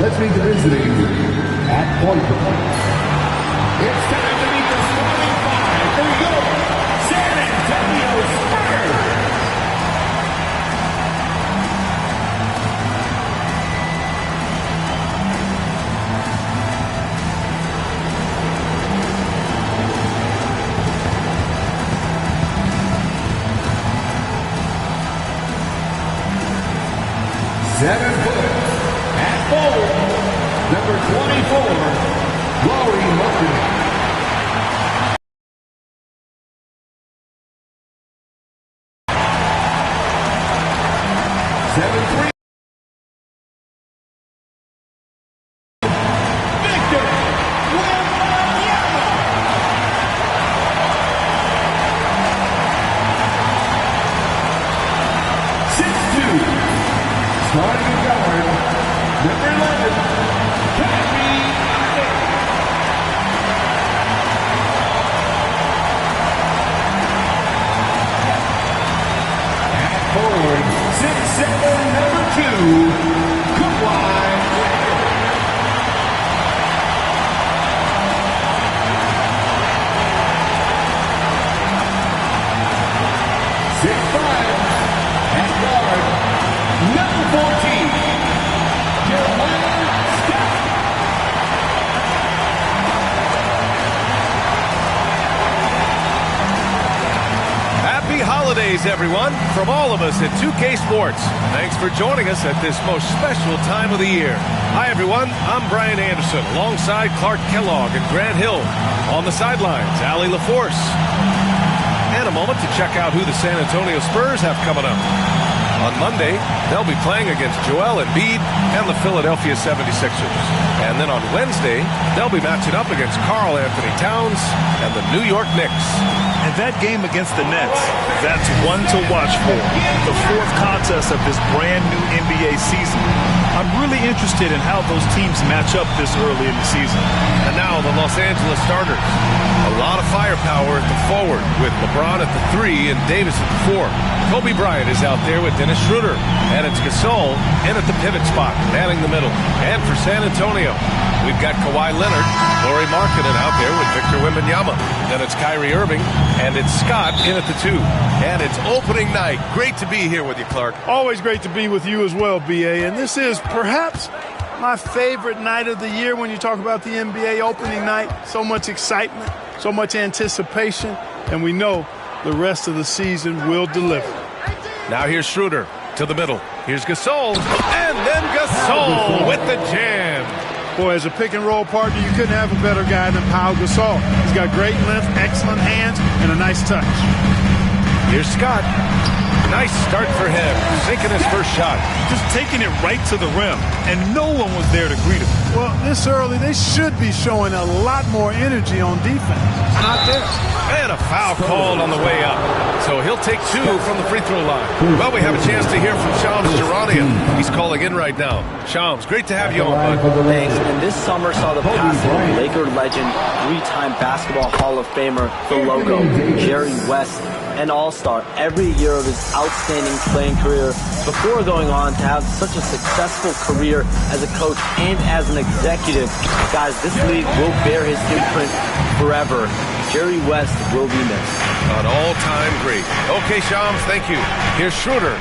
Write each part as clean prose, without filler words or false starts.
Let's meet the visiting at point. It's time to meet the starting five for your San Antonio Spurs. Seven foot at four, number 24, Laurie Martin. 7-3. Victor Wembanyama. 6-2. Starting at guard, number 11, Kyrie Irving. At forward, 6'7", number 2, Kawhi Leonard. At guard, number 14, Jeremiah Scott. Happy holidays, everyone, from all of us at 2K Sports. Thanks for joining us at this most special time of the year. Hi, everyone. I'm Brian Anderson, alongside Clark Kellogg and Grant Hill. On the sidelines, Allie LaForce. And a moment to check out who the San Antonio Spurs have coming up. On Monday, they'll be playing against Joel Embiid and the Philadelphia 76ers. And then on Wednesday, they'll be matching up against Karl Anthony Towns and the New York Knicks. And that game against the Nets, that's one to watch for. The fourth contest of this brand new NBA season. I'm really interested in how those teams match up this early in the season. And now the Los Angeles starters. A lot of firepower at the forward with LeBron at the 3 and Davis at the 4. Kobe Bryant is out there with Dennis Schroeder. And it's Gasol in at the pivot spot, manning the middle. And for San Antonio, we've got Kawhi Leonard, Laurie Markkanen out there with Victor Wembanyama. Then it's Kyrie Irving, and it's Scott in at the 2. And it's opening night. Great to be here with you, Clark. Always great to be with you as well, B.A. And this is perhaps my favorite night of the year when you talk about the NBA opening night. So much excitement, so much anticipation, and we know the rest of the season will deliver. Now here's Schroeder to the middle. Here's Gasol, and then Gasol with the jam. Boy, as a pick-and-roll partner, you couldn't have a better guy than Pau Gasol. He's got great length, excellent hands, and a nice touch. Here's Scott. Nice start for him, sinking his first shot. Just taking it right to the rim, and no one was there to greet him. Well, this early, they should be showing a lot more energy on defense. It's not there. And a foul called on the way up. So he'll take 2 from the free throw line. Well, we have a chance to hear from Shams Charania. He's calling in right now. Shams, great to have you on, bud. Thanks. And this summer saw the passing of Laker legend, 3-time Basketball Hall of Famer, the logo, Jerry West, an all-star every year of his outstanding playing career before going on to have such a successful career as a coach and as an executive. Guys, this league will bear his imprint forever. Jerry West will be missed. An all-time great. Okay, Shams, thank you. Here's Schroeder.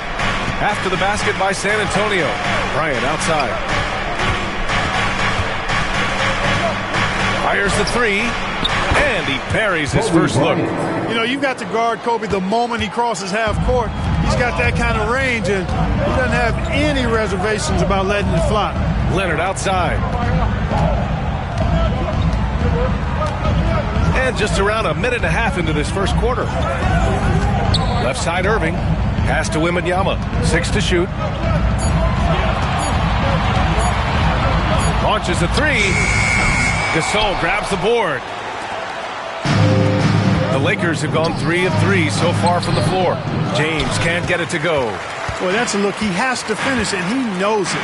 After the basket by San Antonio. Bryant outside. Fires the 3. And he parries his first look. You know, you've got to guard Kobe the moment he crosses half court. He's got that kind of range, and he doesn't have any reservations about letting it fly. Leonard outside. And just around a minute and a half into this first quarter. Left side Irving. Pass to Wembanyama. 6 to shoot. Launches a 3. Gasol grabs the board. The Lakers have gone 3 of 3 so far from the floor. James can't get it to go. Boy, that's a look. He has to finish, and he knows it.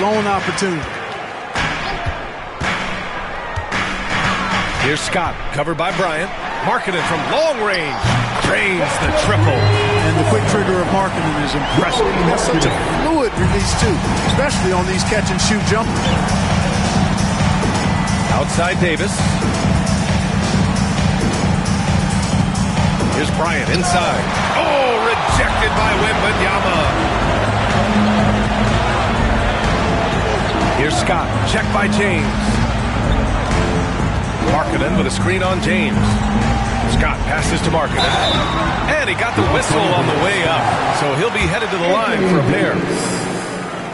Lone opportunity. Here's Scott, covered by Bryant. Markkanen from long range. Drains the triple. And the quick trigger of marketing is impressive. He has such a fluid release, too, especially on these catch-and-shoot jumpers. Outside Davis. Here's Bryant inside. Oh, rejected by Wembanyama. Here's Scott. Checked by James. Markkanen with a screen on James. Scott passes to Markkanen. And he got the whistle on the way up. So he'll be headed to the line for a pair.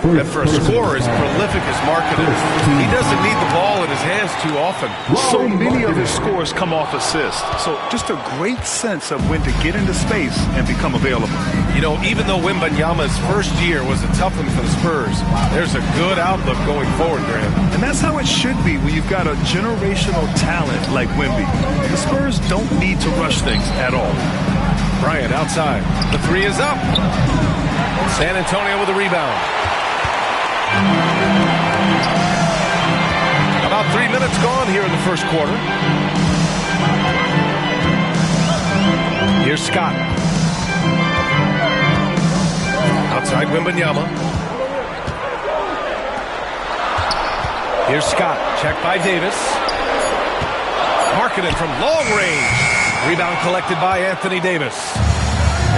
And for a scorer as prolific as Markkanen, he doesn't need the ball in his hands too often. So many of his scores come off assists. So just a great sense of when to get into space and become available. You know, even though Wembanyama's first year was a tough one for the Spurs, there's a good outlook going forward, Graham. And that's how it should be when you've got a generational talent like Wemby. The Spurs don't need to rush things at all. Bryant outside. The three is up. San Antonio with a rebound. About 3 minutes gone here in the first quarter. Here's Scott. Outside Wembanyama. Here's Scott. Checked by Davis. Markkanen from long range. Rebound collected by Anthony Davis.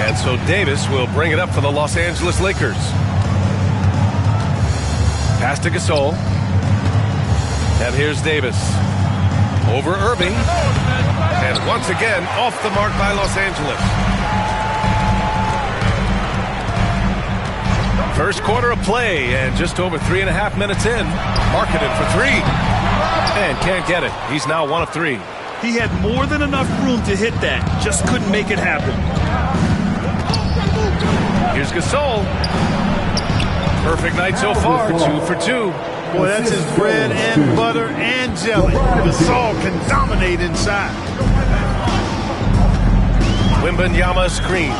And so Davis will bring it up for the Los Angeles Lakers. Pass to Gasol. And here's Davis. Over Irving. And once again, off the mark by Los Angeles. First quarter of play, and just over 3.5 minutes in. Markkanen for three. And can't get it. He's now 1 of 3. He had more than enough room to hit that. Just couldn't make it happen. Here's Gasol. Perfect night so far, 2 for 2. Boy, that's his bread and butter and jelly. Gasol can dominate inside. Wembanyama screen.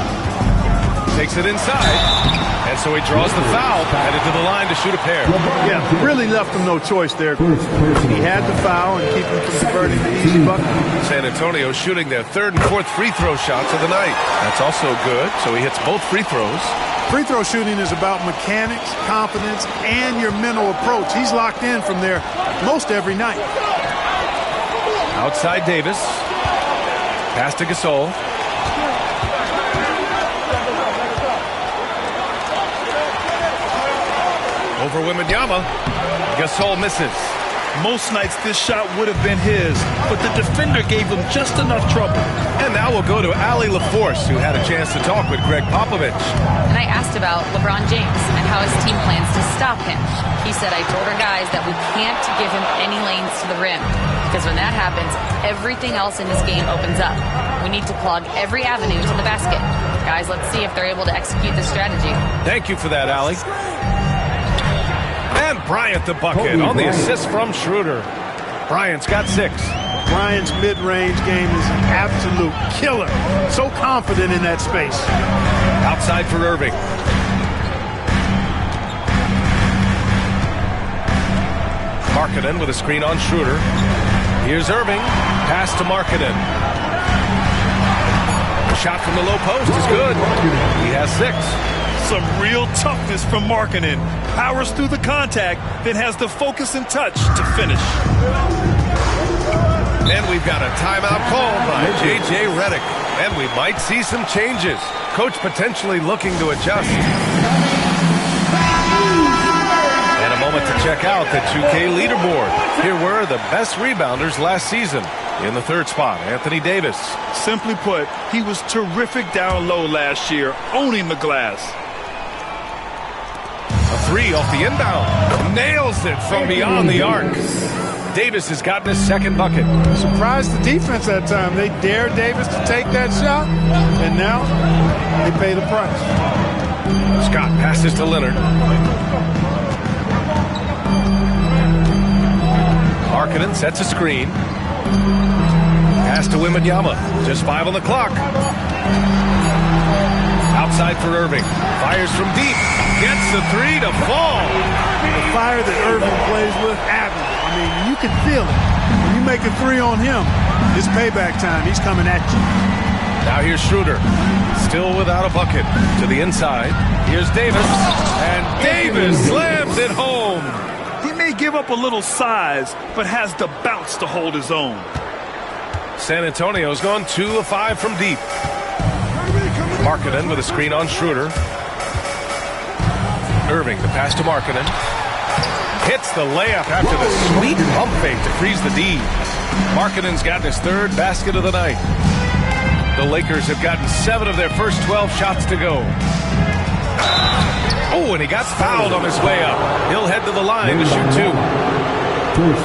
Takes it inside. And so he draws the foul, headed to the line to shoot a pair. Yeah, really left him no choice there. He had the foul and keep him from converting the easy bucket. San Antonio shooting their 3rd and 4th free throw shots of the night. That's also good, so he hits both free throws. Free throw shooting is about mechanics, confidence, and your mental approach. He's locked in from there most every night. Outside Davis. Pass to Gasol. Over Wembanyama. Gasol misses. Most nights this shot would have been his, but the defender gave him just enough trouble. And now we'll go to Allie LaForce, who had a chance to talk with Greg Popovich. And I asked about LeBron James and how his team plans to stop him. He said, I told our guys that we can't give him any lanes to the rim, because when that happens, everything else in this game opens up. We need to clog every avenue to the basket. Guys, let's see if they're able to execute this strategy. Thank you for that, Allie. And Bryant the bucket on the assist from Schroeder. Bryant's got 6. Bryant's mid-range game is an absolute killer. So confident in that space. Outside for Irving. Markkanen with a screen on Schroeder. Here's Irving. Pass to Markkanen. The shot from the low post is good. He has 6. Some real toughness from Markkanen. Powers through the contact, then has the focus and touch to finish. And we've got a timeout called by J.J. Redick. And we might see some changes. Coach potentially looking to adjust. And a moment to check out the 2K leaderboard. Here were the best rebounders last season. In the 3rd spot, Anthony Davis. Simply put, he was terrific down low last year, owning the glass. A 3 off the inbound. Nails it from beyond the arc. Davis has gotten his 2nd bucket. Surprised the defense that time. They dared Davis to take that shot, and now they pay the price. Scott passes to Leonard. Markkanen sets a screen. Pass to Wembanyama. Just 5 on the clock. Outside for Irving. Fires from deep. Gets the 3 to fall. The fire that Irving plays with, Abby. I mean, you can feel it. When you make a 3 on him, it's payback time. He's coming at you. Now here's Schroeder. Still with without a bucket. To the inside. Here's Davis. And Davis slams it home. He may give up a little size, but has the bounce to hold his own. San Antonio's gone 2 of 5 from deep. Markkanen with a screen on Schroeder. Irving, the pass to Markkanen. Hits the layup after the sweet pump fake to freeze the D. Markkanen's gotten his 3rd basket of the night. The Lakers have gotten 7 of their first 12 shots to go. Oh, and he got fouled on his way up. He'll head to the line to shoot 2.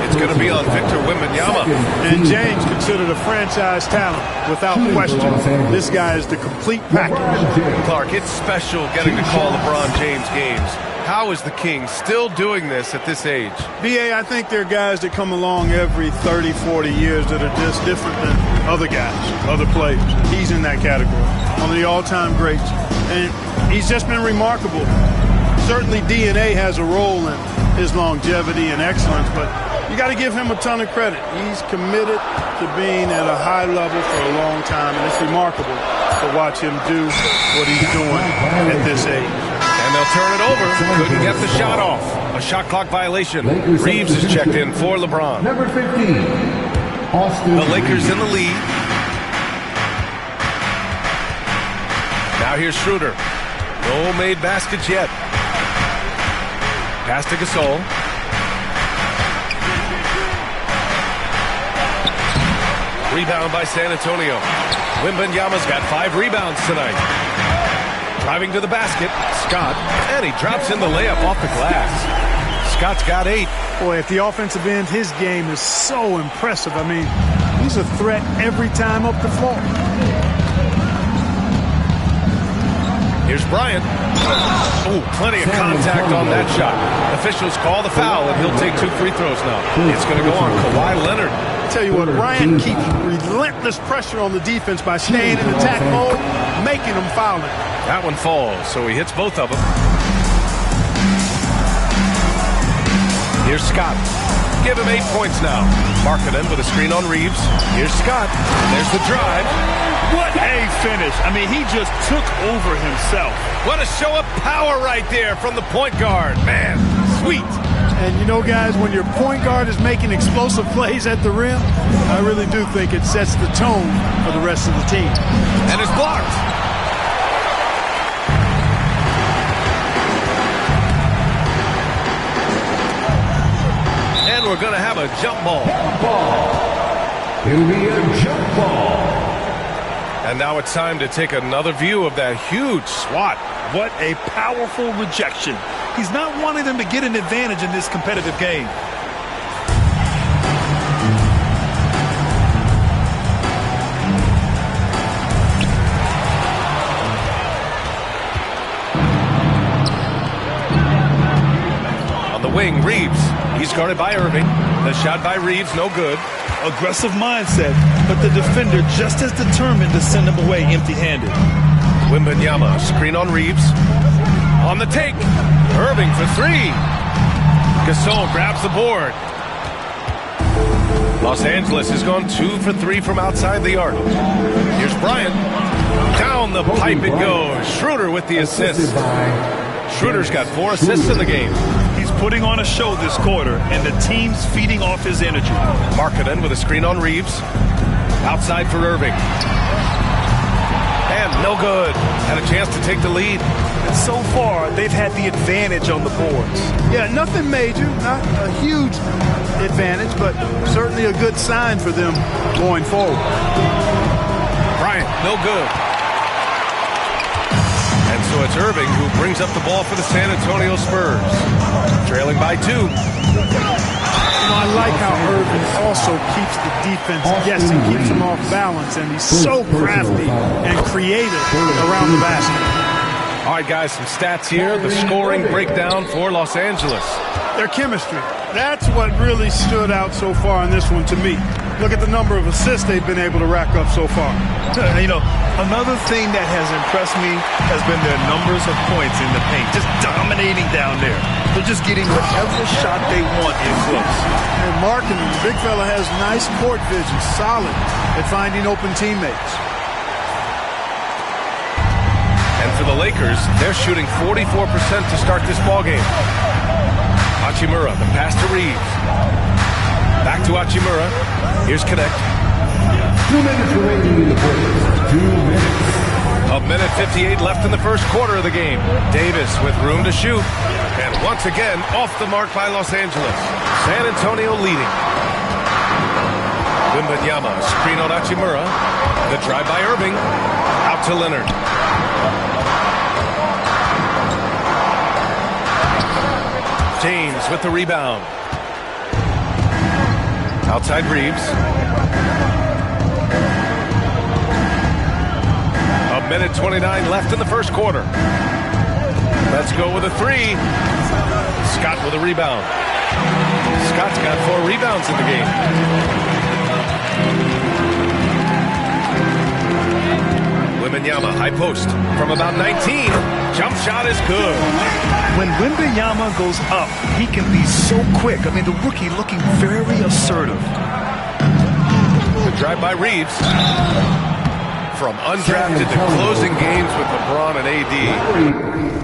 It's going to be on Victor Wembanyama. And James considered a franchise talent without question. This guy is the complete package. Clark, it's special getting to call LeBron James games. How is the King still doing this at this age? B.A., I think there are guys that come along every 30, 40 years that are just different than other guys, other players. He's in that category. One of the all-time greats. And he's just been remarkable. Certainly DNA has a role in his longevity and excellence, but you got to give him a ton of credit. He's committed to being at a high level for a long time, and it's remarkable to watch him do what he's doing at this age. And they'll turn it over. Couldn't get the shot off. A shot clock violation. Reeves is checked in for LeBron. Number 15, Austin. The Lakers in the lead. Now here's Schroeder. No made baskets yet. Pass to Gasol. Rebound by San Antonio. Wembanyama's got 5 rebounds tonight. Driving to the basket, Scott, and he drops in the layup off the glass. Scott's got 8. Boy, at the offensive end, his game is so impressive. I mean, he's a threat every time up the floor. Here's Bryant. Oh, plenty of contact on that shot. Officials call the foul, and he'll take 2 free throws now. It's going to go on Kawhi Leonard. I tell you what, Bryant keeps relentless pressure on the defense by staying in attack mode, making them foul it. That one falls, so he hits both of them. Here's Scott. Give him 8 points now. Markkanen with a screen on Reeves. Here's Scott. There's the drive. What a finish. I mean, he just took over himself. What a show of power right there from the point guard. Man, sweet. And you know, guys, when your point guard is making explosive plays at the rim, I really do think it sets the tone for the rest of the team. And it's blocked. And we're going to have a jump ball. It'll be a jump ball. And now it's time to take another view of that huge swat. What a powerful rejection. He's not wanting them to get an advantage in this competitive game. On the wing, Reeves. He's guarded by Irving. The shot by Reeves, no good. Aggressive mindset, but the defender just as determined to send him away empty-handed. Wembanyama, screen on Reeves. On the take. Irving for 3. Gasol grabs the board. Los Angeles has gone 2 for 3 from outside the arc. Here's Bryant. Down the pipe it goes. Schroeder with the assist. Schroeder's got 4 assists in the game. He's putting on a show this quarter, and the team's feeding off his energy. Markkanen with a screen on Reeves. Outside for Irving. And no good. Had a chance to take the lead. And so far, they've had the advantage on the boards. Yeah, nothing major, not a huge advantage, but certainly a good sign for them going forward. Bryant, no good. And so it's Irving who brings up the ball for the San Antonio Spurs. Trailing by 2. You know, I like how Irving also keeps the defense guessing, keeps them off balance, and he's so crafty and creative around the basket. All right, guys, some stats here. The scoring breakdown for Los Angeles. Their chemistry. That's what really stood out so far in this one to me. Look at the number of assists they've been able to rack up so far. You know, another thing that has impressed me has been their numbers of points in the paint, just dominating down there. They're just getting whatever shot they want in close. And Markkanen, the big fella, has nice court vision, solid at finding open teammates. And for the Lakers, they're shooting 44% to start this ballgame. Hachimura, the pass to Reeves. Back to Hachimura. Here's Connect. 2 minutes remaining in the first. 2 minutes. A minute 58 left in the first quarter of the game. Davis with room to shoot. And once again, off the mark by Los Angeles. San Antonio leading. Wembanyama, screen on Hachimura. The drive by Irving. Out to Leonard. James with the rebound. Outside Reeves. A minute 29 left in the first quarter. Let's go with a three. Scott with a rebound. Scott's got 4 rebounds in the game. Wembanyama, high post from about 19. Jump shot is good. When Wembanyama goes up, he can be so quick. I mean, the rookie looking very assertive. The drive by Reeves. From undrafted to closing games with LeBron and AD.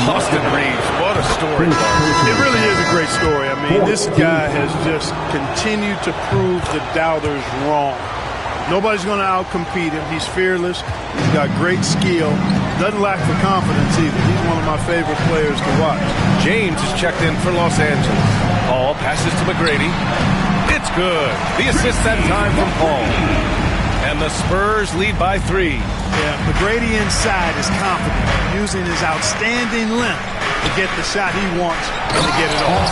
Austin Reeves, what a story. It really is a great story. I mean, this guy has just continued to prove the doubters wrong. Nobody's going to outcompete him. He's fearless. He's got great skill. Doesn't lack the confidence either. He's one of my favorite players to watch. James is checked in for Los Angeles. Paul passes to McGrady. It's good. The assist that time from Paul. And the Spurs lead by 3. Yeah, McGrady inside is confident, using his outstanding length to get the shot he wants and to get it off.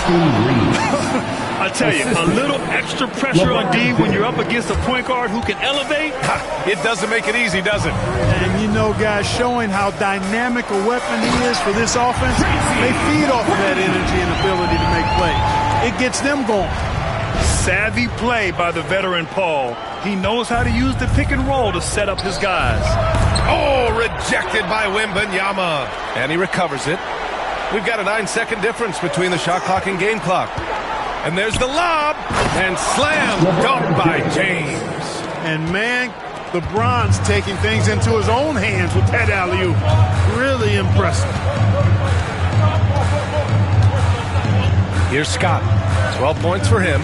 I tell you, a little extra pressure on D when you're up against a point guard who can elevate. It doesn't make it easy, does it? And you know, guys, showing how dynamic a weapon he is for this offense, they feed off of that energy and ability to make plays. It gets them going. Savvy play by the veteran Paul. He knows how to use the pick and roll to set up his guys. Oh, rejected by Wembanyama. And he recovers it. We've got a 9-second difference between the shot clock and game clock. And there's the lob. And slam dunk by James. And, man, LeBron's taking things into his own hands with that alley-oop. Really impressive. Here's Scott. 12 points for him.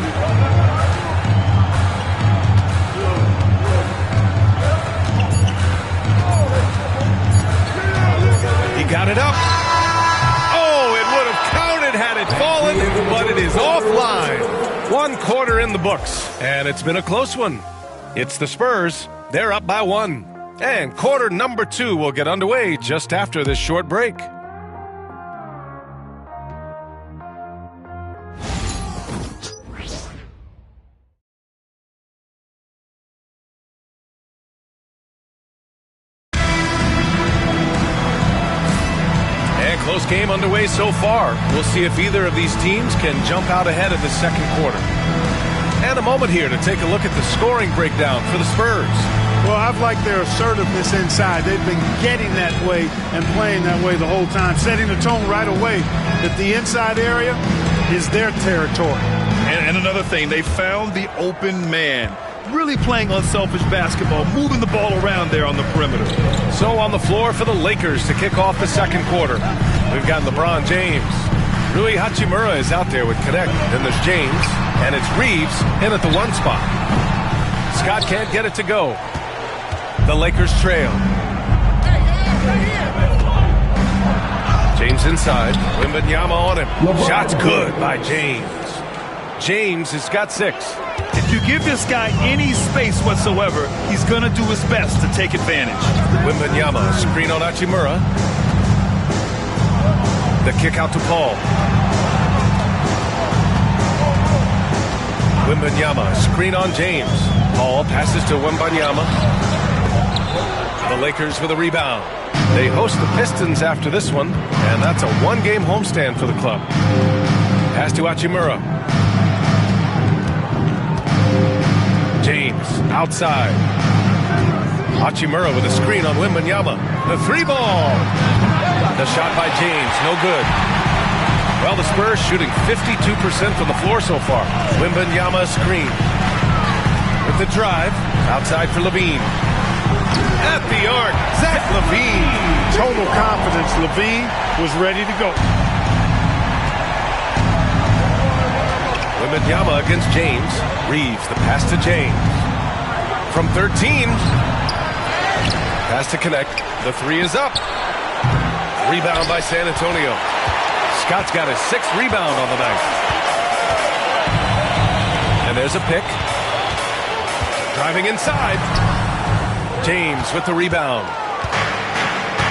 He got it up. Oh, it would have counted had it fallen, but it is offline. 1 quarter in the books, and it's been a close one. It's the Spurs. They're up by 1. And quarter number 2 will get underway just after this short break. Close game underway so far. We'll see if either of these teams can jump out ahead in the second quarter. And a moment here to take a look at the scoring breakdown for the Spurs. Well, I've liked their assertiveness inside. They've been getting that way and playing that way the whole time, setting the tone right away that the inside area is their territory. And another thing, they found the open man. Really playing unselfish basketball, moving the ball around there on the perimeter. So on the floor for the Lakers to kick off the second quarter. We've got LeBron James. Rui Hachimura is out there with Connect. Then there's James, and it's Reeves in at the 1 spot. Scott can't get it to go. The Lakers trail. James James inside. Wembanyama on him. Shot's good by James. James has got 6. If you give this guy any space whatsoever, he's going to do his best to take advantage. Wembanyama, screen on Hachimura. The kick out to Paul. Wembanyama, screen on James. Paul passes to Wembanyama. The Lakers with a rebound. They host the Pistons after this one, and that's a one-game homestand for the club. Pass to Hachimura. James outside. Hachimura with a screen on Wembanyama. The 3-ball. The shot by James, no good. Well, the Spurs shooting 52% from the floor so far. Wembanyama screen. With the drive, outside for Levine. At the arc, Zach Levine. Total confidence. Levine was ready to go. Wembanyama against James. Reeves, the pass to James. From 13. Pass to connect. The 3 is up. Rebound by San Antonio. Scott's got his 6th rebound on the night. And there's a pick. Driving inside. James with the rebound.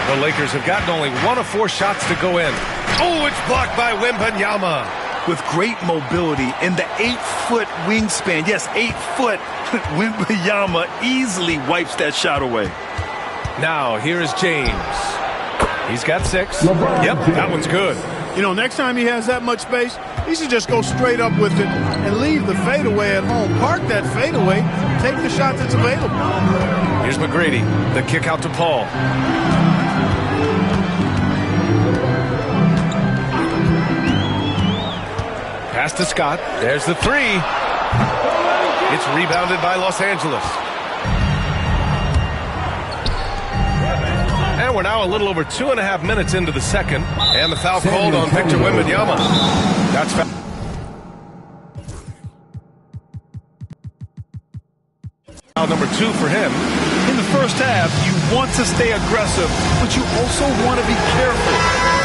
The Lakers have gotten only 1 of 4 shots to go in. Oh, it's blocked by Wembanyama. With great mobility and the 8-foot wingspan. Yes, 8 foot. Wembanyama easily wipes that shot away. Now, here is James. He's got 6. Yep, that one's good. You know, next time he has that much space, he should just go straight up with it and leave the fadeaway at home. Park that fadeaway, take the shot that's available. Here's McGrady, the kick out to Paul. Pass to Scott. There's the 3. It's rebounded by Los Angeles. And we're now a little over 2.5 minutes into the second. And the foul called on Victor Wembanyama. That's foul number 2 for him. In the first half, you want to stay aggressive, but you also want to be careful.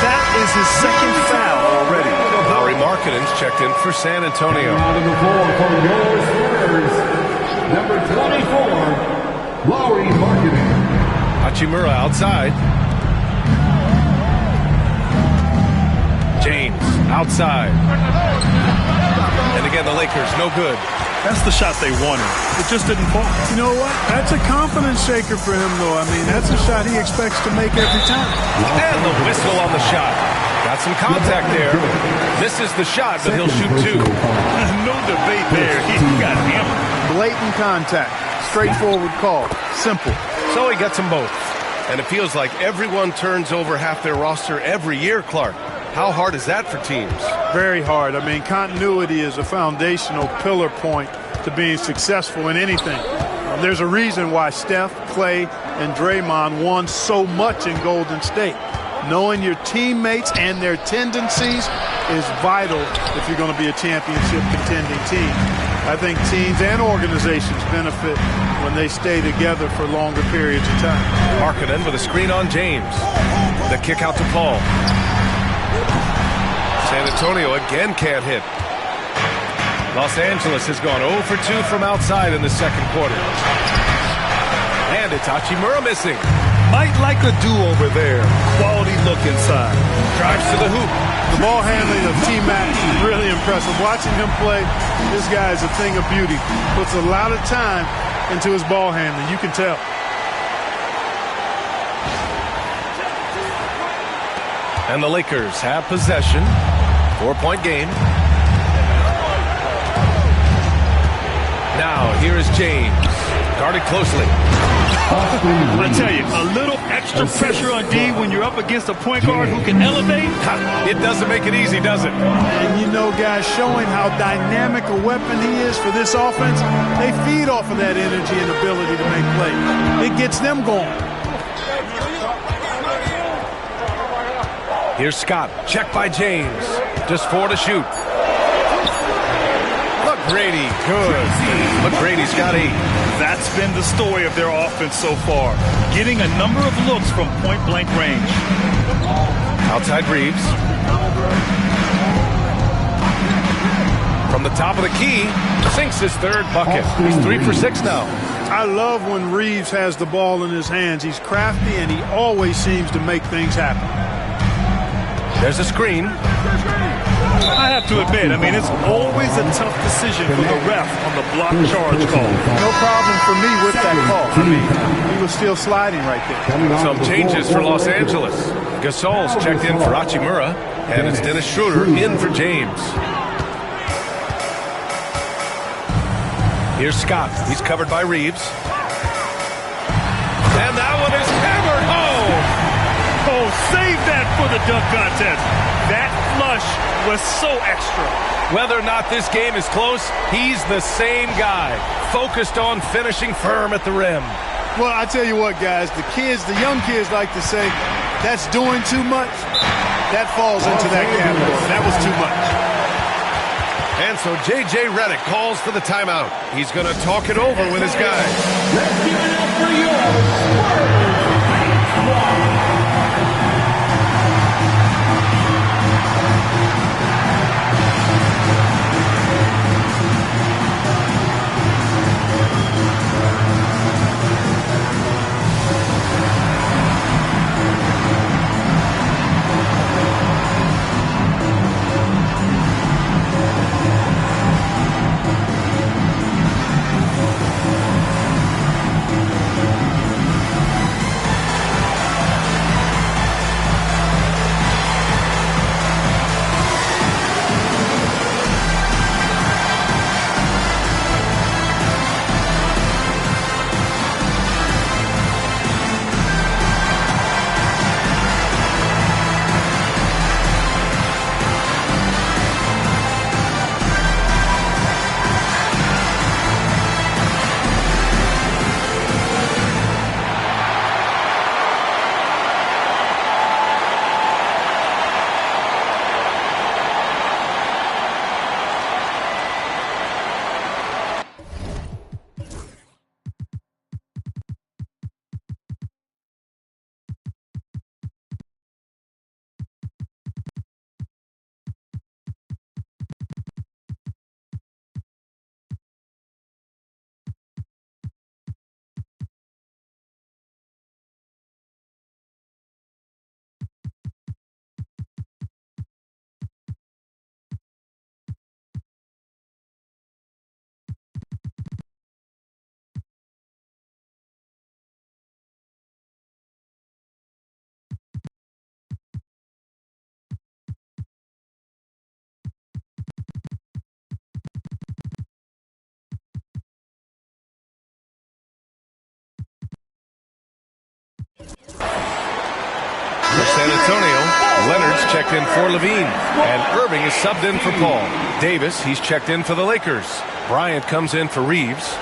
That is his 2nd foul already. Lauri Markkanen's checked in for San Antonio. Out of the floor for your Spurs, number 24, Lauri Markkanen. Hachimura outside. James outside. And again, the Lakers, no good. That's the shot they wanted. It just didn't fall. You know what? That's a confidence shaker for him, though. I mean, that's a shot he expects to make every time. And the whistle on the shot. Got some contact there. This is the shot, but he'll shoot 2. No debate there. He got hammered. Blatant contact. Straightforward call. Simple. So he gets them both. And it feels like everyone turns over half their roster every year, Clark. How hard is that for teams? Very hard. I mean, continuity is a foundational pillar point to being successful in anything. There's a reason why Steph, Clay, and Draymond won so much in Golden State. Knowing your teammates and their tendencies is vital if you're going to be a championship contending team. I think teams and organizations benefit when they stay together for longer periods of time. Markkanen with a screen on James. The kick out to Paul. San Antonio again can't hit. Los Angeles has gone 0 for 2 from outside in the second quarter. And it's Hachimura missing. Might like a do-over there. Quality look inside. Drives to the hoop. The ball handling of T-Mac is really impressive. Watching him play, this guy is a thing of beauty. Puts a lot of time into his ball handling. You can tell. And the Lakers have possession. 4-point game. Now, here is James. Guarded closely. I tell you, a little extra pressure on D when you're up against a point guard who can elevate. It doesn't make it easy, does it? And you know, guys, showing how dynamic a weapon he is for this offense, they feed off of that energy and ability to make plays. It gets them going. Here's Scott. Check by James. Just 4 to shoot. McGrady, good. McGrady's got 8. That's been the story of their offense so far. Getting a number of looks from point-blank range. Outside Reeves. From the top of the key, sinks his third bucket. He's 3 for 6 now. I love when Reeves has the ball in his hands. He's crafty, and he always seems to make things happen. There's a screen. I have to admit, it's always a tough decision for the ref on the block charge call. No problem for me with that call. He was still sliding right there. Some changes for Los Angeles. Gasol's checked in for Hachimura, and it's Dennis Schroeder in for James. Here's Scott. He's covered by Reeves. And that one is hammered home. Oh, save that for the dunk contest. That flush was so extra. Whether or not this game is close, he's the same guy, focused on finishing firm at the rim. Well, I tell you what, guys, the young kids like to say, that's doing too much. That falls into that category. That was too much. And so J.J. Redick calls for the timeout. He's going to talk it over with his guys. Let's give it up for your Spurs. For San Antonio, Leonard's checked in for Levine, and Irving is subbed in for Paul. Davis, he's checked in for the Lakers. Bryant comes in for Reeves.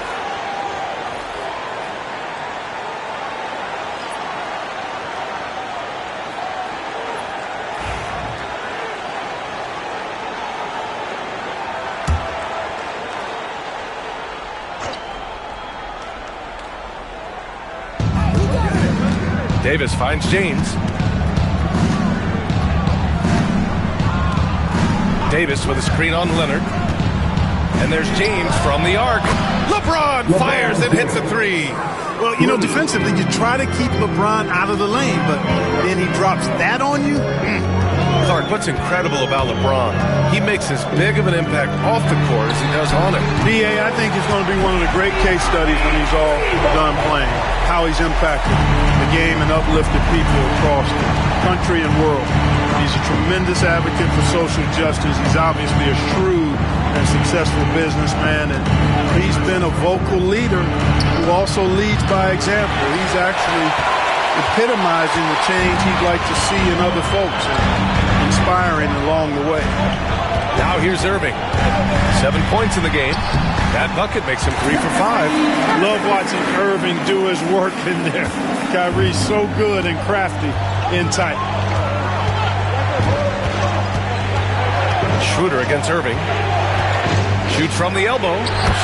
Davis finds James. Davis with a screen on Leonard. And there's James from the arc. LeBron fires and hits a three. Well, defensively, you try to keep LeBron out of the lane, but then he drops that on you. Clark, what's incredible about LeBron, he makes as big of an impact off the court as he does on it. B.A., I think it's going to be one of the great case studies when he's all done playing, how he's impacted the game and uplifted people across the country and world. He's a tremendous advocate for social justice. He's obviously a shrewd and successful businessman, and he's been a vocal leader who also leads by example. He's actually epitomizing the change he'd like to see in other folks and inspiring along the way. Now here's Irving. 7 points in the game. That bucket makes him 3 for 5. Love watching Irving do his work in there. Kyrie's so good and crafty in tight. Schroeder against Irving. Shoots from the elbow.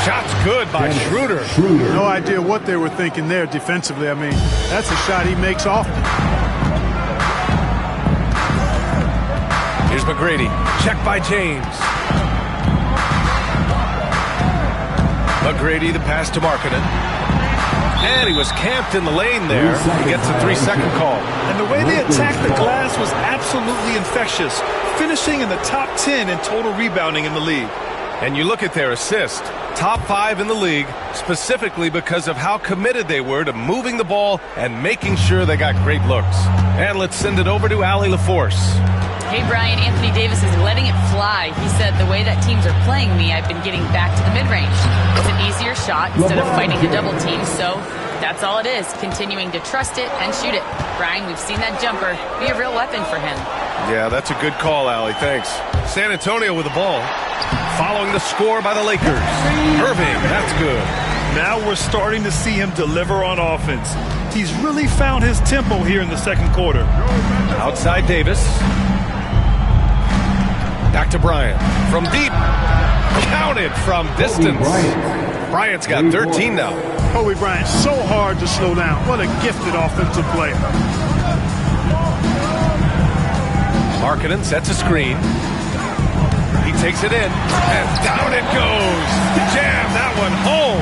Shot's good by Schroeder. No idea what they were thinking there defensively. That's a shot he makes often. McGrady. Check by James. McGrady, the pass to Markkanen. And he was camped in the lane there. He gets a 3-second call. And the way they attacked the glass was absolutely infectious, finishing in the top 10 in total rebounding in the league. And you look at their assist, top 5 in the league, specifically because of how committed they were to moving the ball and making sure they got great looks. And let's send it over to Allie LaForce. Hey, Brian, Anthony Davis is letting it fly. He said, the way that teams are playing me, I've been getting back to the mid-range. It's an easier shot instead of fighting a double team, so that's all it is, continuing to trust it and shoot it. Brian, we've seen that jumper be a real weapon for him. Yeah, that's a good call, Allie. Thanks. San Antonio with the ball. Following the score by the Lakers. Irving, that's good. Now we're starting to see him deliver on offense. He's really found his tempo here in the second quarter. Outside Davis. Back to Bryant. From deep. Counted from distance. Bryant's got 13 now. Kobe Bryant, so hard to slow down. What a gifted offensive player. Markkanen sets a screen. He takes it in, and down it goes. Jam that one home.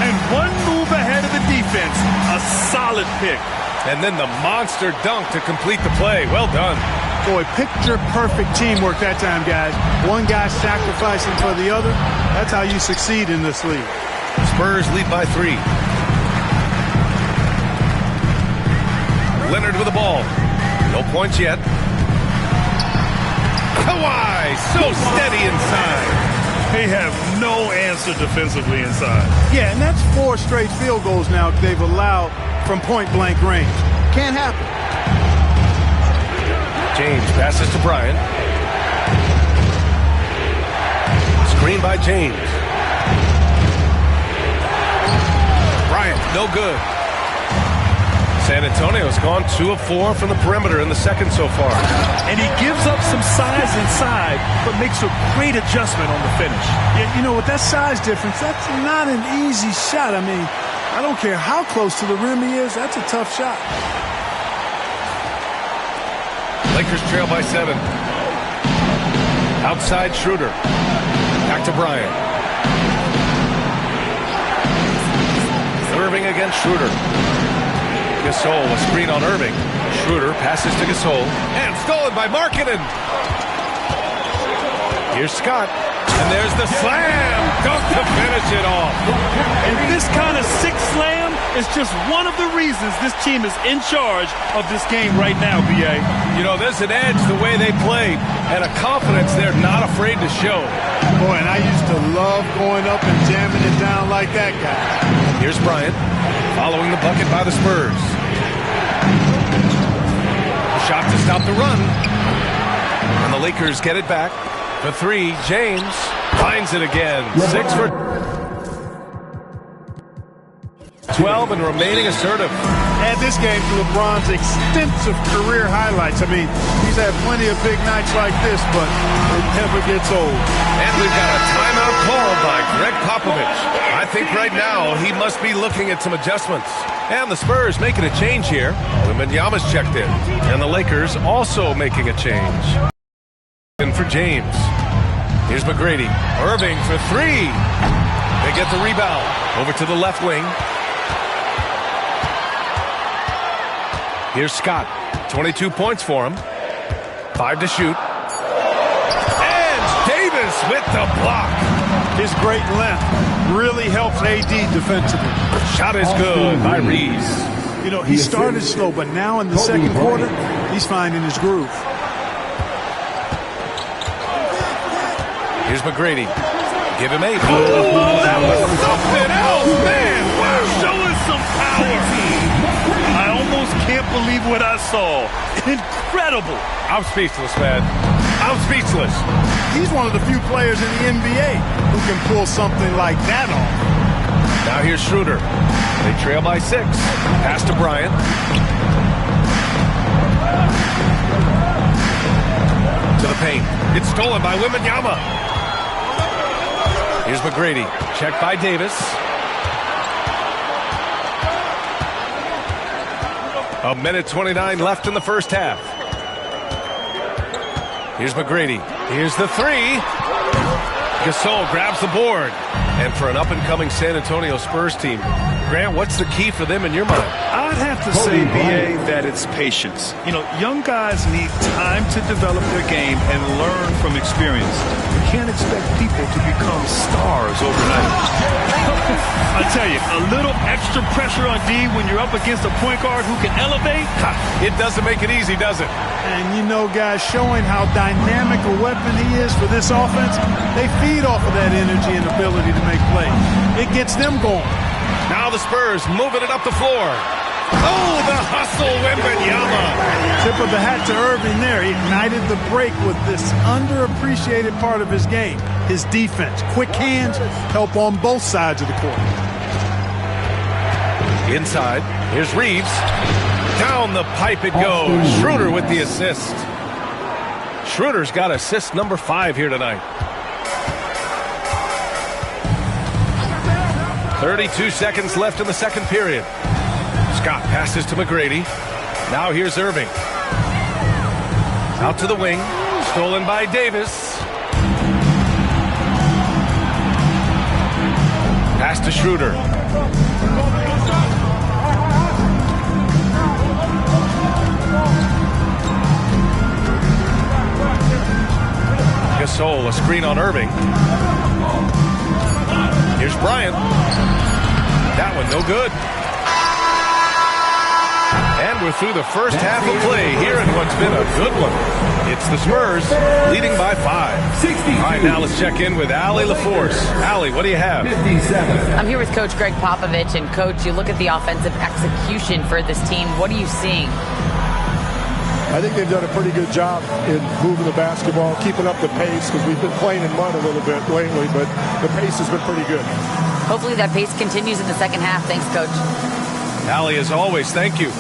And one move ahead of the defense. A solid pick. And then the monster dunk to complete the play. Well done. Boy, picture-perfect teamwork that time, guys. One guy sacrificing for the other. That's how you succeed in this league. Spurs lead by 3. Leonard with the ball. No points yet. Kawhi, so steady inside. They have no answer defensively inside. Yeah, and that's 4 straight field goals now they've allowed from point-blank range. Can't happen. James passes to Bryant. Screen by James. Bryant, no good. San Antonio's gone 2 of 4 from the perimeter in the second so far. And he gives up some size inside, but makes a great adjustment on the finish. Yeah, you know, with that size difference, that's not an easy shot. I mean, I don't care how close to the rim he is, that's a tough shot. Lakers trail by 7. Outside Schroeder. Back to Bryant. Irving against Schroeder. Gasol, a screen on Irving. Schroeder passes to Gasol. And stolen by Markkanen. Here's Scott. And there's the slam. Dunk to finish it off. And this kind of sick slam is just one of the reasons this team is in charge of this game right now, B.A. You know, there's an edge the way they played and a confidence they're not afraid to show. Boy, and I used to love going up and jamming it down like that guy. Here's Bryant following the bucket by the Spurs. A shot to stop the run. And the Lakers get it back. For 3, James finds it again. 6 for 12 and remaining assertive. Add this game to LeBron's extensive career highlights. I mean, he's had plenty of big nights like this, but it never gets old. And we've got a timeout called by Greg Popovich. I think right now he must be looking at some adjustments. And the Spurs making a change here. Wembanyama's checked in. And the Lakers also making a change. In for James. Here's McGrady. Irving for 3. They get the rebound. Over to the left wing. Here's Scott. 22 points for him. 5 to shoot. And Davis with the block. His great length really helps AD defensively. Shot is good by Reeves. You know, he started slow, but now in the second quarter, he's finding his groove. Here's McGrady. Give him 8. Oh, that was something else, man. Wow. Show us some power. I almost can't believe what I saw. Incredible. I'm speechless, man. I'm speechless. He's one of the few players in the NBA who can pull something like that off. Now here's Schroeder. They trail by 6. Pass to Bryant. To the paint. It's stolen by Wembanyama. Here's McGrady. Checked by Davis. A minute 29 left in the first half. Here's McGrady. Here's the three. Gasol grabs the board. And for an up-and-coming San Antonio Spurs team, Grant, what's the key for them in your mind? I'd have to say, BA, that it's patience. You know, young guys need time to develop their game and learn from experience. You can't expect people to become stars overnight. I tell you, a little extra pressure on D when you're up against a point guard who can elevate. It doesn't make it easy, does it? And you know, guys, showing how dynamic a weapon he is for this offense, they feed off of that energy and ability to make plays. It gets them going. Now the Spurs moving it up the floor. Oh, the hustle, Wembanyama. Tip of the hat to Irving there. He ignited the break with this underappreciated part of his game, his defense. Quick hands help on both sides of the court. Inside, here's Reeves. Down the pipe it goes. Schroeder with the assist. Schroeder's got assist number 5 here tonight. 32 seconds left in the second period. Scott passes to McGrady. Now here's Irving. Out to the wing. Stolen by Davis. Pass to Schroeder. Gasol, a screen on Irving. Here's Bryant. That one no good. And we're through the first half of play here in what's been a good one. It's the Spurs leading by 5. All right, now let's check in with Allie LaForce. Allie, what do you have? I'm here with Coach Greg Popovich. And, Coach, you look at the offensive execution for this team. What are you seeing? I think they've done a pretty good job in moving the basketball, keeping up the pace, because we've been playing in mud a little bit lately, but the pace has been pretty good. Hopefully that pace continues in the second half. Thanks, Coach. Allie, as always, thank you.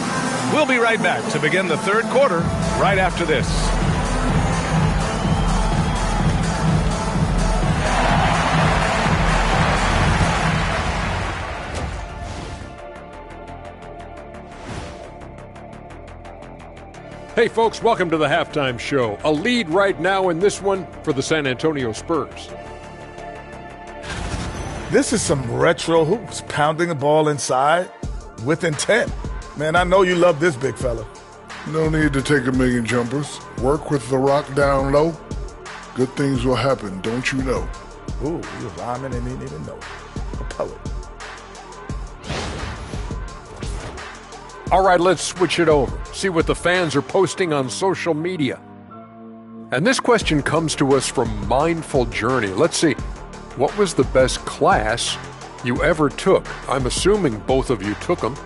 We'll be right back to begin the third quarter right after this. Hey folks, welcome to the halftime show. A lead right now in this one for the San Antonio Spurs. This is some retro hoops, pounding the ball inside with intent. Man, I know you love this big fella. No need to take a million jumpers. Work with the rock down low. Good things will happen, don't you know? Ooh, you're rhyming and didn't even know it. A poet. All right, let's switch it over. See what the fans are posting on social media. And this question comes to us from Mindful Journey. Let's see. What was the best class you ever took? I'm assuming both of you took them.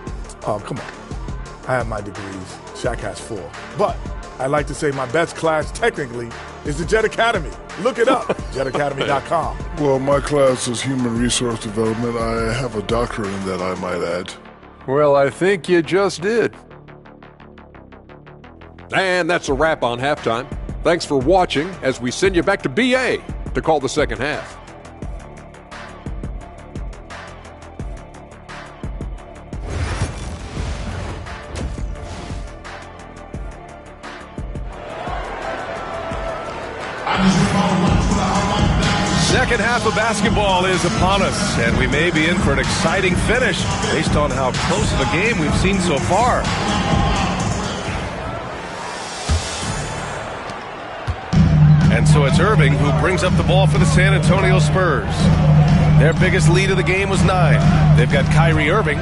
Oh, come on. I have my degrees. Shaq has 4. But I like to say my best class technically is the Jet Academy. Look it up, jetacademy.com. Well, my class is human resource development. I have a doctorate in that, I might add. Well, I think you just did. And that's a wrap on halftime. Thanks for watching as we send you back to BA to call the second half. Second half of basketball is upon us, and we may be in for an exciting finish based on how close of a game we've seen so far. And so it's Irving who brings up the ball for the San Antonio Spurs. Their biggest lead of the game was 9. They've got Kyrie Irving.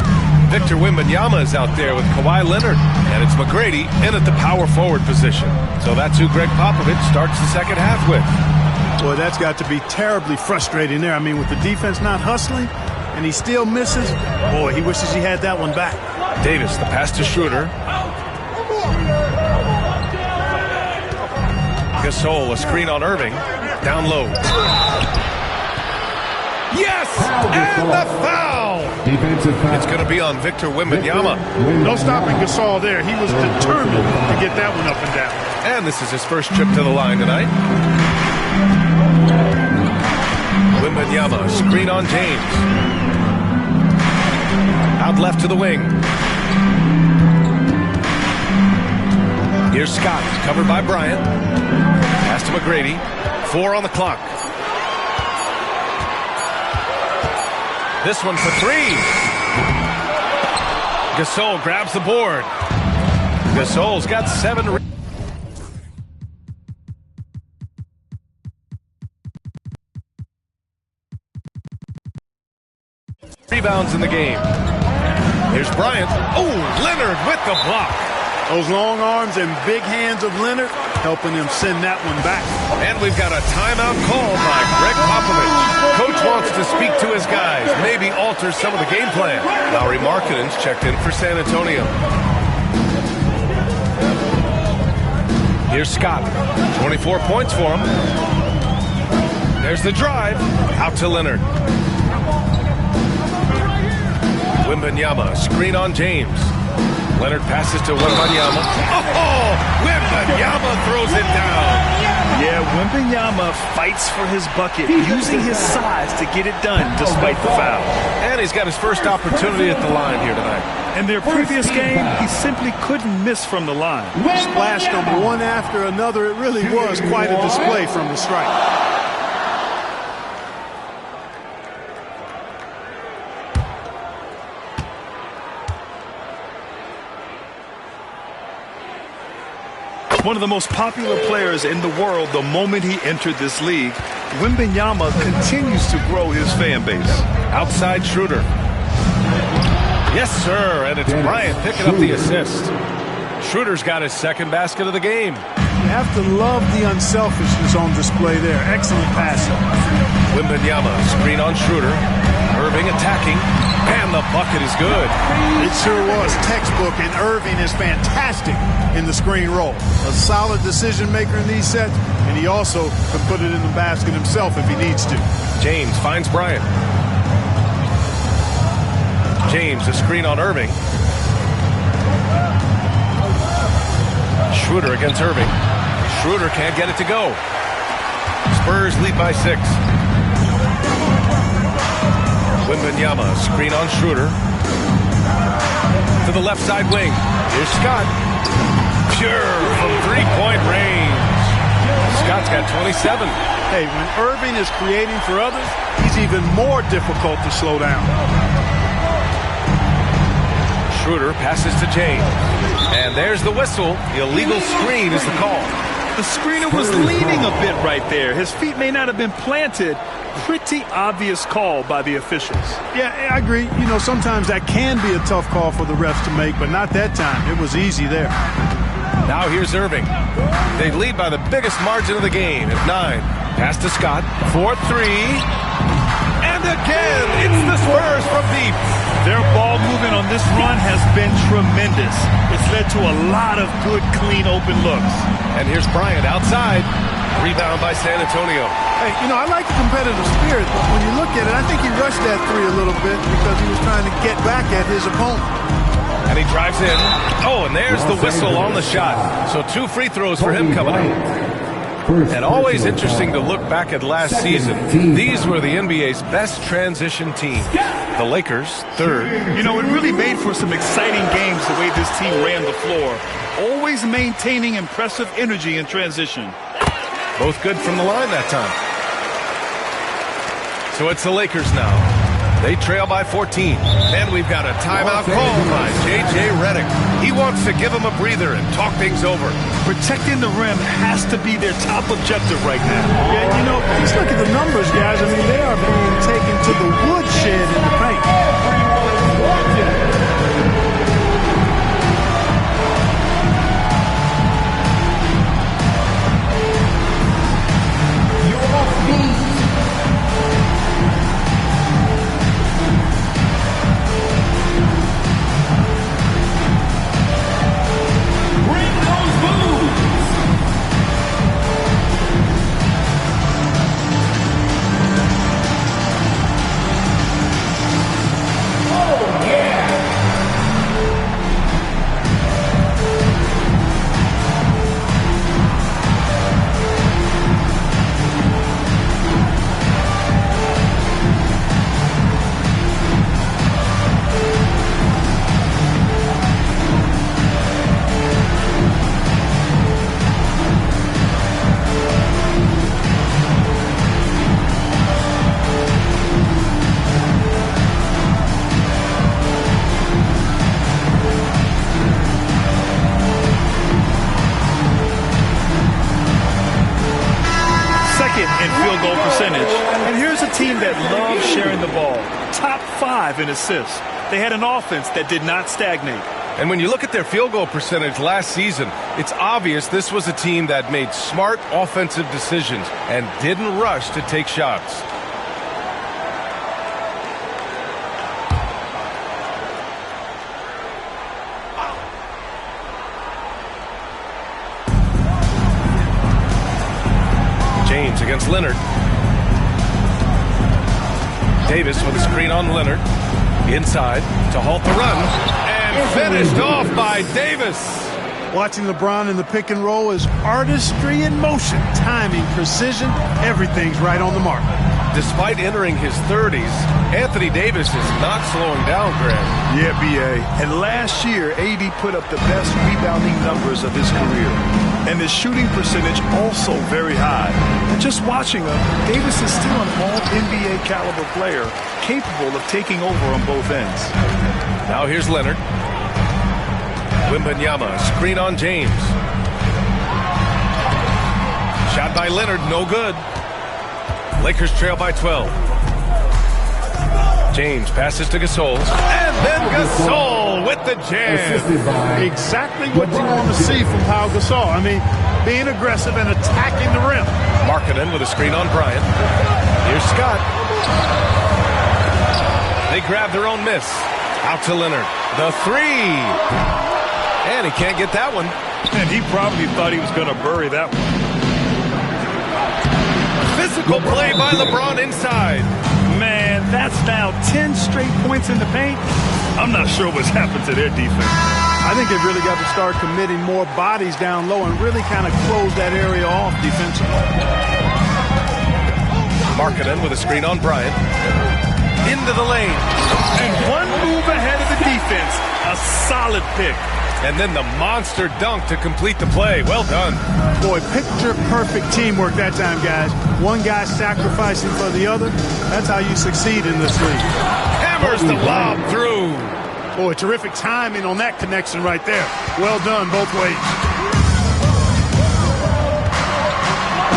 Victor Wembanyama is out there with Kawhi Leonard. And it's McGrady in at the power forward position. So that's who Greg Popovich starts the second half with. Boy, that's got to be terribly frustrating there. I mean, with the defense not hustling and he still misses, boy, he wishes he had that one back. Davis, the pass to Schroeder. Gasol, a screen on Irving. Down low. Yes! And the foul! Defensive foul. It's going to be on Victor Wembanyama. No stopping Gasol there. He was determined to get that one up and down. And this is his first trip to the line tonight. Wembanyama, screen on James. Out left to the wing. Here's Scott, covered by Bryant. Pass McGrady. 4 on the clock. This one for 3. Gasol grabs the board. Gasol's got 7 rebounds in the game. Here's Bryant. Oh, Leonard with the block. Those long arms and big hands of Leonard helping him send that one back. And we've got a timeout called by Greg Popovich. Coach wants to speak to his guys, maybe alter some of the game plan. Lauri Markkanen's checked in for San Antonio. Here's Scott. 24 points for him. There's the drive. Out to Leonard. Wembanyama, screen on James. Leonard passes to Wembanyama. Oh, Wembanyama throws it down. Yeah, Wembanyama fights for his bucket, using his size to get it done despite the foul. And he's got his first opportunity at the line here tonight. In their previous game, he simply couldn't miss from the line. Splashed them one after another. It really was quite a display from the strike. One of the most popular players in the world the moment he entered this league, Wembanyama continues to grow his fan base. Outside Schroeder. Yes, sir, and it's Bryant picking up the assist. Schroeder's got his second basket of the game. You have to love the unselfishness on display there. Excellent passing. Wembanyama, screen on Schroeder. Irving attacking, and the bucket is good. It sure was textbook, and Irving is fantastic in the screen roll. A solid decision maker in these sets, and he also can put it in the basket himself if he needs to. James finds Bryant. James, a screen on Irving. Schroeder against Irving. Schroeder can't get it to go. Spurs lead by 6. Wembanyama, screen on Schroeder. To the left side wing. Here's Scott. Pure from three-point range. Scott's got 27. Hey, when Irving is creating for others, he's even more difficult to slow down. Schroeder passes to James. And there's the whistle. Illegal screen is the call. The screener was leaning a bit right there. His feet may not have been planted. Pretty obvious call by the officials. Yeah, I agree. You know, sometimes that can be a tough call for the refs to make, but not that time. It was easy there. Now here's Irving. They lead by the biggest margin of the game at 9. Pass to Scott. 4-3. And again, it's the Spurs from deep. Their ball movement on this run has been tremendous. It's led to a lot of good, clean, open looks. And here's Bryant outside. Rebound by San Antonio. Hey, you know, I like the competitive spirit, but when you look at it, I think he rushed that 3 a little bit because he was trying to get back at his opponent. And he drives in. Oh, and there's the whistle on the shot. So 2 free throws for him coming up. And always interesting to look back at last season. These were the NBA's best transition teams. The Lakers, 3rd. You know, it really made for some exciting games the way this team ran the floor. Always maintaining impressive energy in transition. Both good from the line that time. So it's the Lakers now. They trail by 14. And we've got a timeout called by J.J. Redick. He wants to give them a breather and talk things over. Protecting the rim has to be their top objective right now. Yeah, you know, just look at the numbers, guys. I mean, they are being taken to the woodshed in the paint. field goal percentage. And here's a team that loves sharing the ball. Top 5 in assists. They had an offense that did not stagnate. And when you look at their field goal percentage last season, it's obvious this was a team that made smart offensive decisions and didn't rush to take shots. James against Leonard. Davis with a screen on Leonard. Inside to halt the run. And finished off by Davis. Watching LeBron in the pick and roll is artistry in motion. Timing, precision, everything's right on the mark. Despite entering his 30s, Anthony Davis is not slowing down, Graham. Yeah, B.A. And last year, AD put up the best rebounding numbers of his career. And his shooting percentage also very high. And just watching him, Davis is still an all-NBA caliber player, capable of taking over on both ends. Now here's Leonard. Wembanyama, screen on James. Shot by Leonard, no good. Lakers trail by 12. James passes to Gasol. And then Gasol with the jam. Exactly what you want to see from Pau Gasol. I mean, being aggressive and attacking the rim. Markkanen with a screen on Bryant. Here's Scott. They grab their own miss. Out to Leonard. The three. And he can't get that one. And he probably thought he was going to bury that one. Physical play by LeBron inside. Man, that's now 10 straight points in the paint. I'm not sure what's happened to their defense. I think they've really got to start committing more bodies down low and really kind of close that area off defensively. Markkanen with a screen on Bryant. Into the lane. And one move ahead of the defense. A solid pick. And then the monster dunk to complete the play. Well done. Boy, picture-perfect teamwork that time, guys. One guy sacrificing for the other. That's how you succeed in this league. Hammers the lob through. Boy, terrific timing on that connection right there. Well done both ways.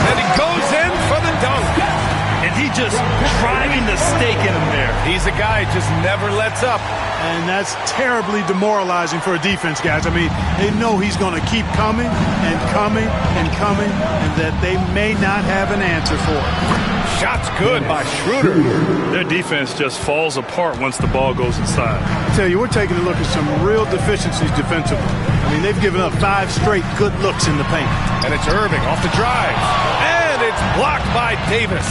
And he goes in for the dunk. And he just driving the stake in him there. He's a guy who just never lets up. And that's terribly demoralizing for a defense, guys. I mean, they know he's going to keep coming and coming and coming, and that they may not have an answer for it. Shots good by Schroeder. Their defense just falls apart once the ball goes inside. I tell you, we're taking a look at some real deficiencies defensively. I mean, they've given up 5 straight good looks in the paint. And it's Irving off the drive. And it's blocked by Davis.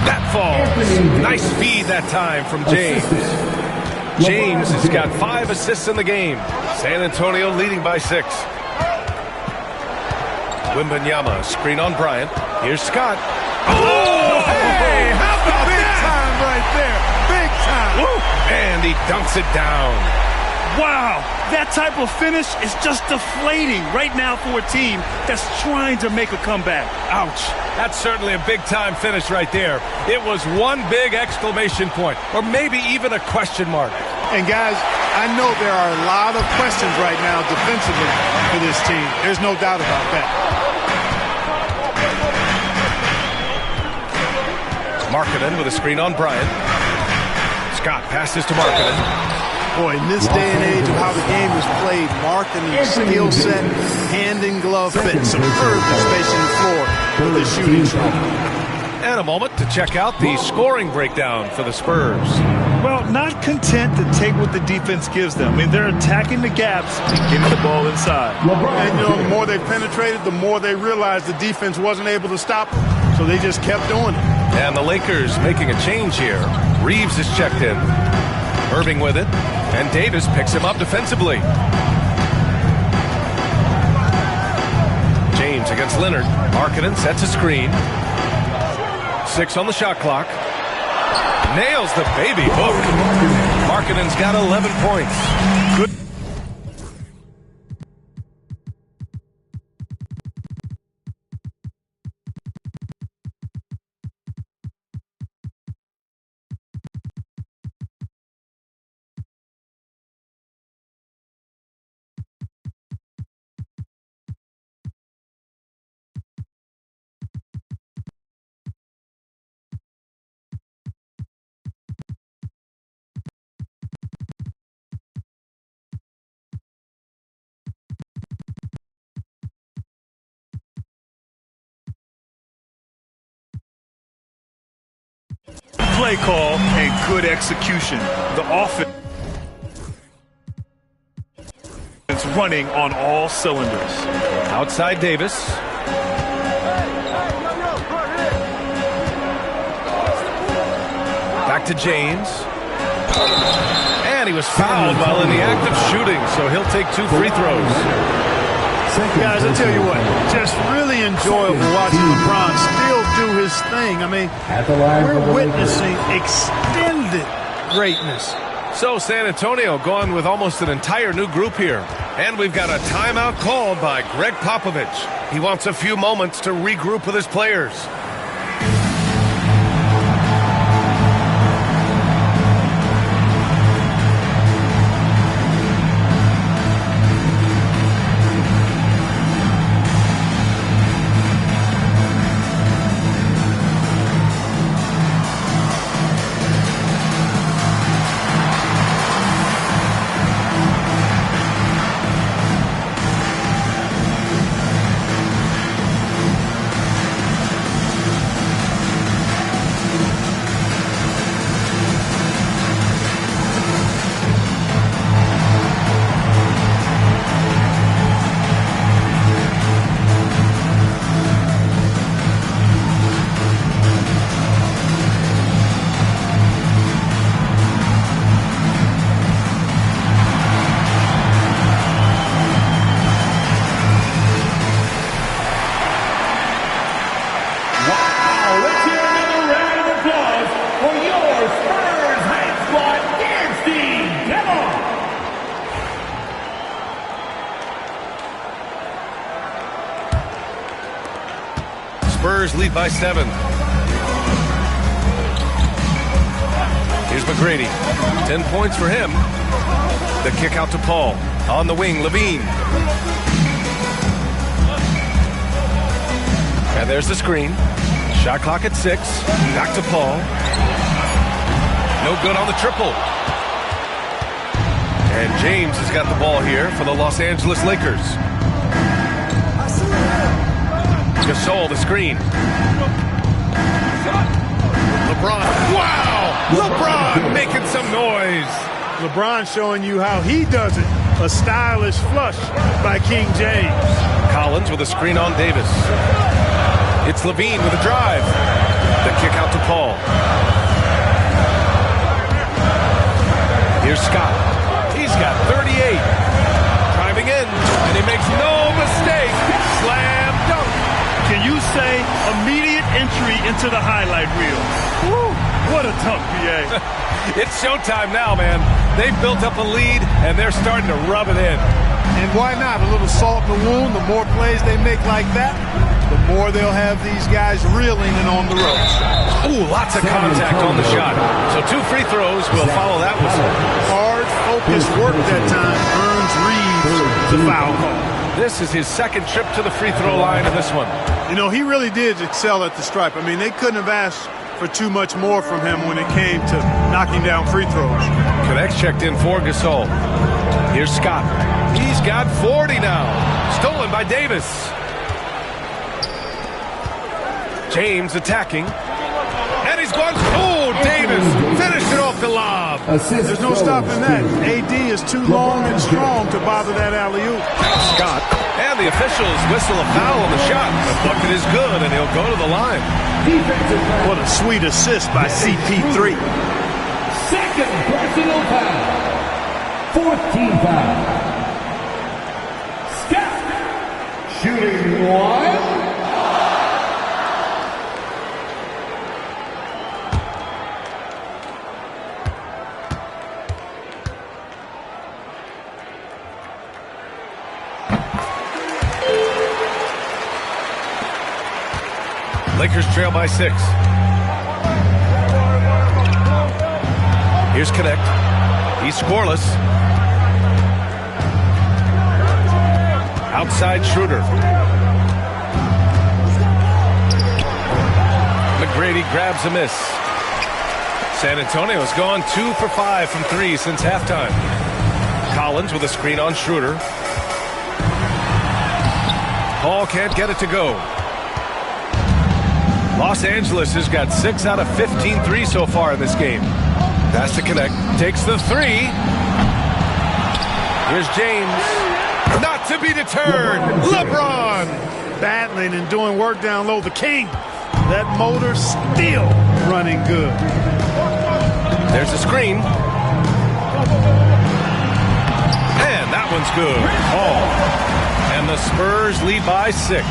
That falls. Nice feed that time from James. James has got 5 assists in the game. San Antonio leading by 6. Wembanyama, screen on Bryant. Here's Scott. Oh, hey, how about big that? Time right there. Big time. Woo. And he dunks it down. Wow, that type of finish is just deflating right now for a team that's trying to make a comeback. Ouch. That's certainly a big-time finish right there. It was one big exclamation point, or maybe even a question mark. And, guys, I know there are a lot of questions right now defensively for this team. There's no doubt about that. Markkanen with a screen on Bryant. Scott passes to Markkanen. Boy, in this day and age of how the game is played, Markkanen's skill set, hand and glove fit, superbly spacing the floor with the shooting stroke. And a moment to check out the scoring breakdown for the Spurs. Well, not content to take what the defense gives them. I mean, they're attacking the gaps and getting the ball inside. And, you know, the more they penetrated, the more they realized the defense wasn't able to stop them. So they just kept doing it. And the Lakers making a change here. Reeves is checked in. Irving with it. And Davis picks him up defensively. James against Leonard. Markkanen sets a screen. 6 on the shot clock. Nails the baby hook. Markkanen's got 11 points. Good. play call and good execution. The offense is running on all cylinders. Outside Davis. Back to James. And he was fouled while in the act of shooting, so he'll take 2 free throws. Guys, I tell you what, just really enjoyable watching LeBron still do his thing. I mean, we're witnessing extended greatness. So San Antonio going with almost an entire new group here. And we've got a timeout called by Greg Popovich. He wants a few moments to regroup with his players. Spurs lead by 7. Here's McGrady. 10 points for him. The kick out to Paul. On the wing, Levine. And there's the screen. Shot clock at 6. Back to Paul. No good on the triple. And James has got the ball here for the Los Angeles Lakers. Gasol, the screen. LeBron. Wow! LeBron making some noise. LeBron showing you how he does it. A stylish flush by King James. Collins with a screen on Davis. It's Levine with a drive. The kick out to Paul. Here's Scott. He's got 38. Driving in, and he makes no mistake. Slam dunk. Can you say immediate entry into the highlight reel? Woo, what a dunk, BA. It's showtime now, man. They've built up a lead, and they're starting to rub it in. And why not? A little salt in the wound. The more plays they make like that, the more they'll have these guys reeling and on the ropes. Ooh, lots of contact on the shot. So 2 free throws will follow that whistle. Hard, focused work that time earns Reeves the foul call. This is his second trip to the free throw line in this one. You know, he really did excel at the stripe. I mean, they couldn't have asked for too much more from him when it came to knocking down free throws. Connects checked in for Gasol. Here's Scott. He's got 40 now. Stolen by Davis. James attacking. And he's gone. Oh, Davis finished it off the lob. There's no stopping that. AD is too long and strong to bother that alley-oop. Scott. And the officials whistle a foul on the shot. The bucket is good, and he'll go to the line. What a sweet assist by CP3. Second personal foul. 4th team foul. Scott. Shooting 1. Lakers trail by 6. Here's Connect. He's scoreless. Outside Schroeder. McGrady grabs a miss. San Antonio's gone 2 for 5 from 3 since halftime. Collins with a screen on Schroeder. Paul can't get it to go. Los Angeles has got 6 out of 15 threes so far in this game. Pass to connect. Takes the 3. Here's James. Not to be deterred. LeBron. Battling and doing work down low. The king. That motor still running good. There's a screen. And that one's good. And the Spurs lead by 6.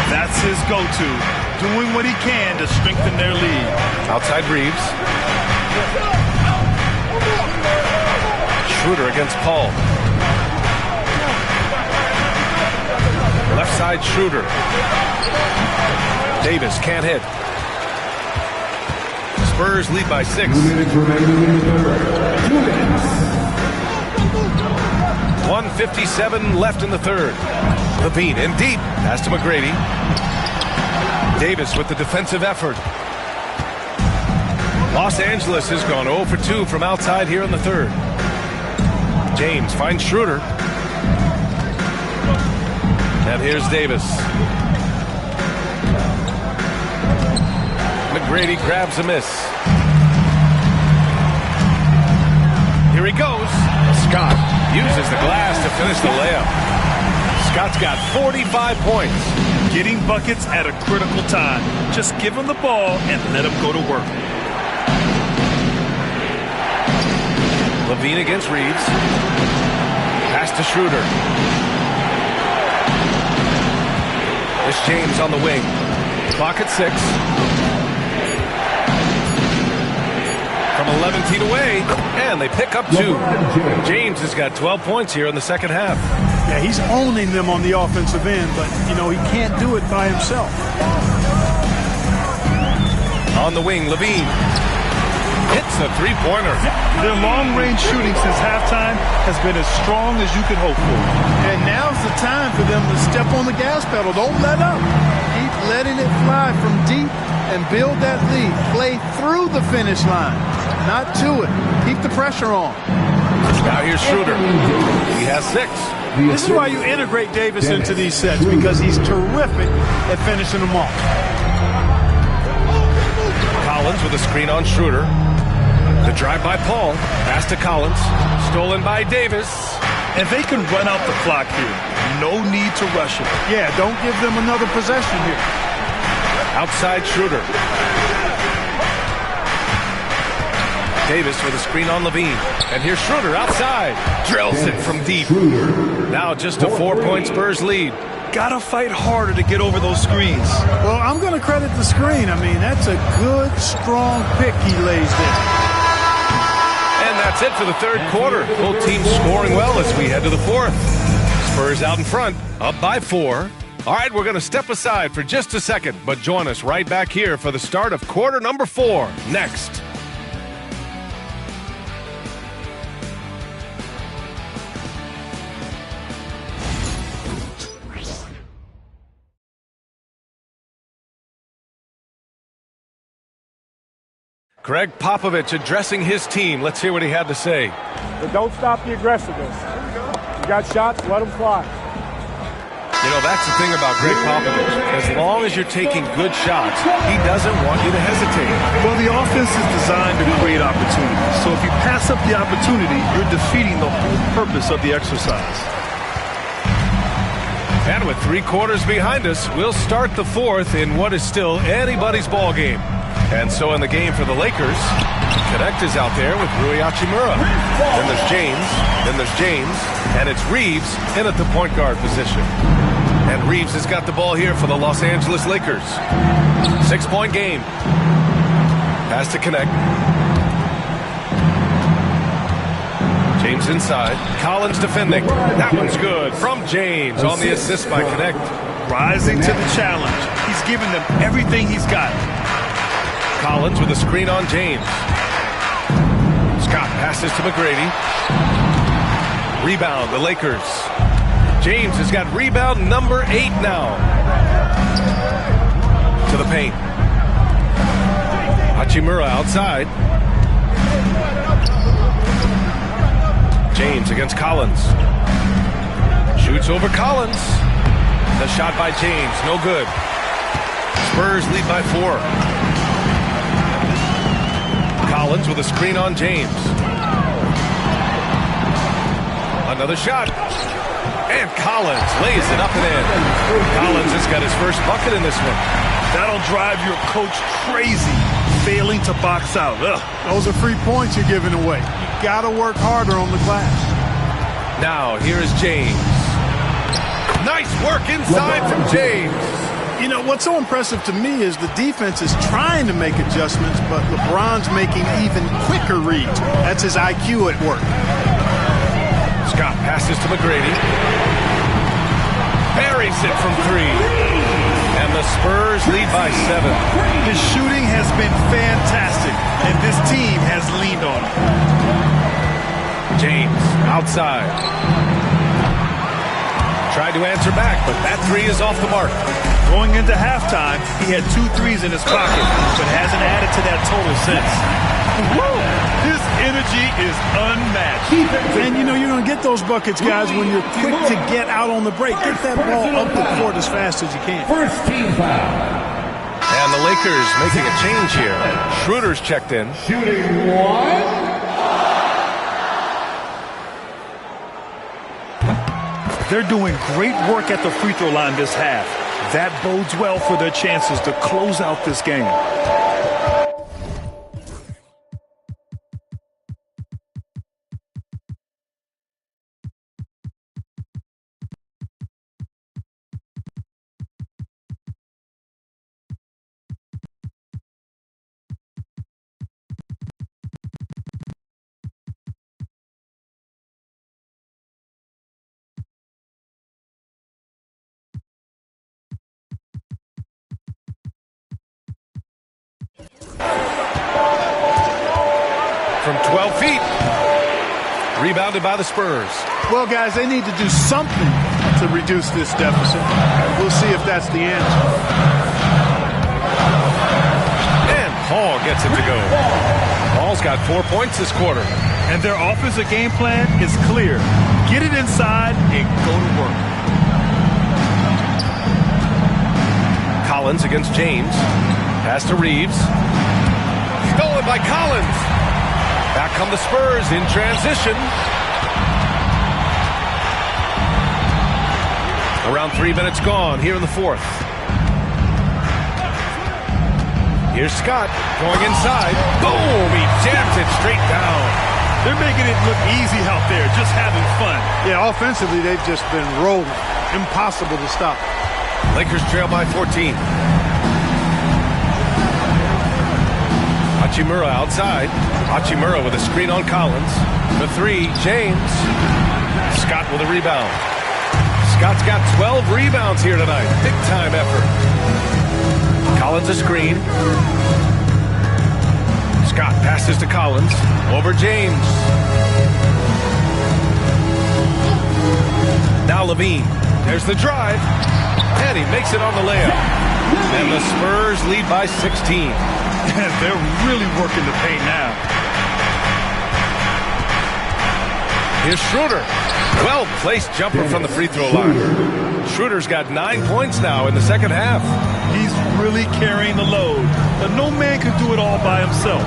That's his go-to. Doing what he can to strengthen their lead. Outside Reeves. Schroeder against Paul. Left side Schroeder. Davis can't hit. Spurs lead by 6. 2 minutes remaining in the third. 2 minutes. 1:57 left in the third. Levine in deep. Pass to McGrady. Davis with the defensive effort. Los Angeles has gone 0 for 2 from outside here in the third. James finds Schroeder. And here's Davis. McGrady grabs a miss. Here he goes. Scott uses the glass to finish the layup. Scott's got 45 points. Getting buckets at a critical time. Just give him the ball and let him go to work. Levine against Reeves. Pass to Schroeder. It's James on the wing. Clock at 6. From 11 feet away, and they pick up 2. James has got 12 points here in the second half. Yeah, he's owning them on the offensive end, but, you know, he can't do it by himself. On the wing, Levine. Hits a three-pointer. Their long-range shooting since halftime has been as strong as you could hope for. And now's the time for them to step on the gas pedal. Don't let up. Keep letting it fly from deep and build that lead. Play through the finish line, not to it. Keep the pressure on. Now here's Schroeder. He has 6. This is why you integrate Davis into these sets, because he's terrific at finishing them off. Collins with a screen on Schroeder. The drive by Paul. Pass to Collins. Stolen by Davis. And they can run out the clock here. No need to rush it. Yeah, don't give them another possession here. Outside Schroeder. Davis with a screen on Levine. And here's Schroeder outside. Drills it from deep. Now just a 4-point Spurs lead. Gotta fight harder to get over those screens. Well, I'm going to credit the screen. I mean, that's a good, strong pick he lays there. And that's it for the third quarter. Both teams scoring well as we head to the fourth. Spurs out in front, up by 4. All right, we're going to step aside for just a second, but join us right back here for the start of quarter number 4 next. Greg Popovich addressing his team. Let's hear what he had to say. But don't stop the aggressiveness. You got shots, let them fly. You know, that's the thing about Greg Popovich. As long as you're taking good shots, he doesn't want you to hesitate. Well, the offense is designed to create opportunities. So if you pass up the opportunity, you're defeating the whole purpose of the exercise. And with 3 quarters behind us, we'll start the fourth in what is still anybody's ball game. And so in the game for the Lakers, Connect is out there with Rui Hachimura. Then there's James, and it's Reeves in at the point guard position. And Reeves has got the ball here for the Los Angeles Lakers. 6-point game. Pass to Connect. James inside. Collins defending. That one's good from James on the assist by Connect. Rising to the challenge. He's giving them everything he's got. Collins with a screen on James. Scott passes to McGrady. Rebound, the Lakers. James has got rebound number 8 now. To the paint. Hachimura outside. James against Collins. Shoots over Collins. The shot by James, no good. Spurs lead by 4. Collins with a screen on James. Another shot. And Collins lays it up and in. Collins has got his first bucket in this one. That'll drive your coach crazy, failing to box out. Ugh. Those are free points you're giving away. You got to work harder on the glass. Now, here is James. Nice work inside from James. You know, what's so impressive to me is the defense is trying to make adjustments, but LeBron's making even quicker reads. That's his IQ at work. Scott passes to McGrady. Buries it from 3. And the Spurs lead by 7. His shooting has been fantastic, and this team has leaned on him. James outside. Tried to answer back, but that 3 is off the mark. Going into halftime, he had 2 threes in his pocket, but hasn't added to that total since. Woo! His energy is unmatched. And you know you're going to get those buckets, guys, when you're quick to get out on the break. Get that ball up the court as fast as you can. First team foul. And the Lakers making a change here. Schroeder's checked in. Shooting 1. They're doing great work at the free throw line this half. That bodes well for their chances to close out this game. From 12 feet. Rebounded by the Spurs. Well, guys, they need to do something to reduce this deficit. We'll see if that's the answer. And Paul gets it to go. Paul's got 4 points this quarter. And their offensive game plan is clear. Get it inside and go to work. Collins against James. Pass to Reeves. Stolen by Collins. Back come the Spurs in transition. Around 3 minutes gone here in the 4th. Here's Scott going inside. Boom! He jams it straight down. They're making it look easy out there, just having fun. Yeah, offensively, they've just been rolling. Impossible to stop. Lakers trail by 14. Hachimura outside. Hachimura with a screen on Collins. The 3, James. Scott with a rebound. Scott's got 12 rebounds here tonight. Big time effort. Collins a screen. Scott passes to Collins. Over James. Now Levine. There's the drive. And he makes it on the layup. And the Spurs lead by 16. They're really working the paint now. Here's Schroeder. Well-placed jumper from the free throw line. Schroeder's got 9 points now in the second half. He's really carrying the load, but no man can do it all by himself.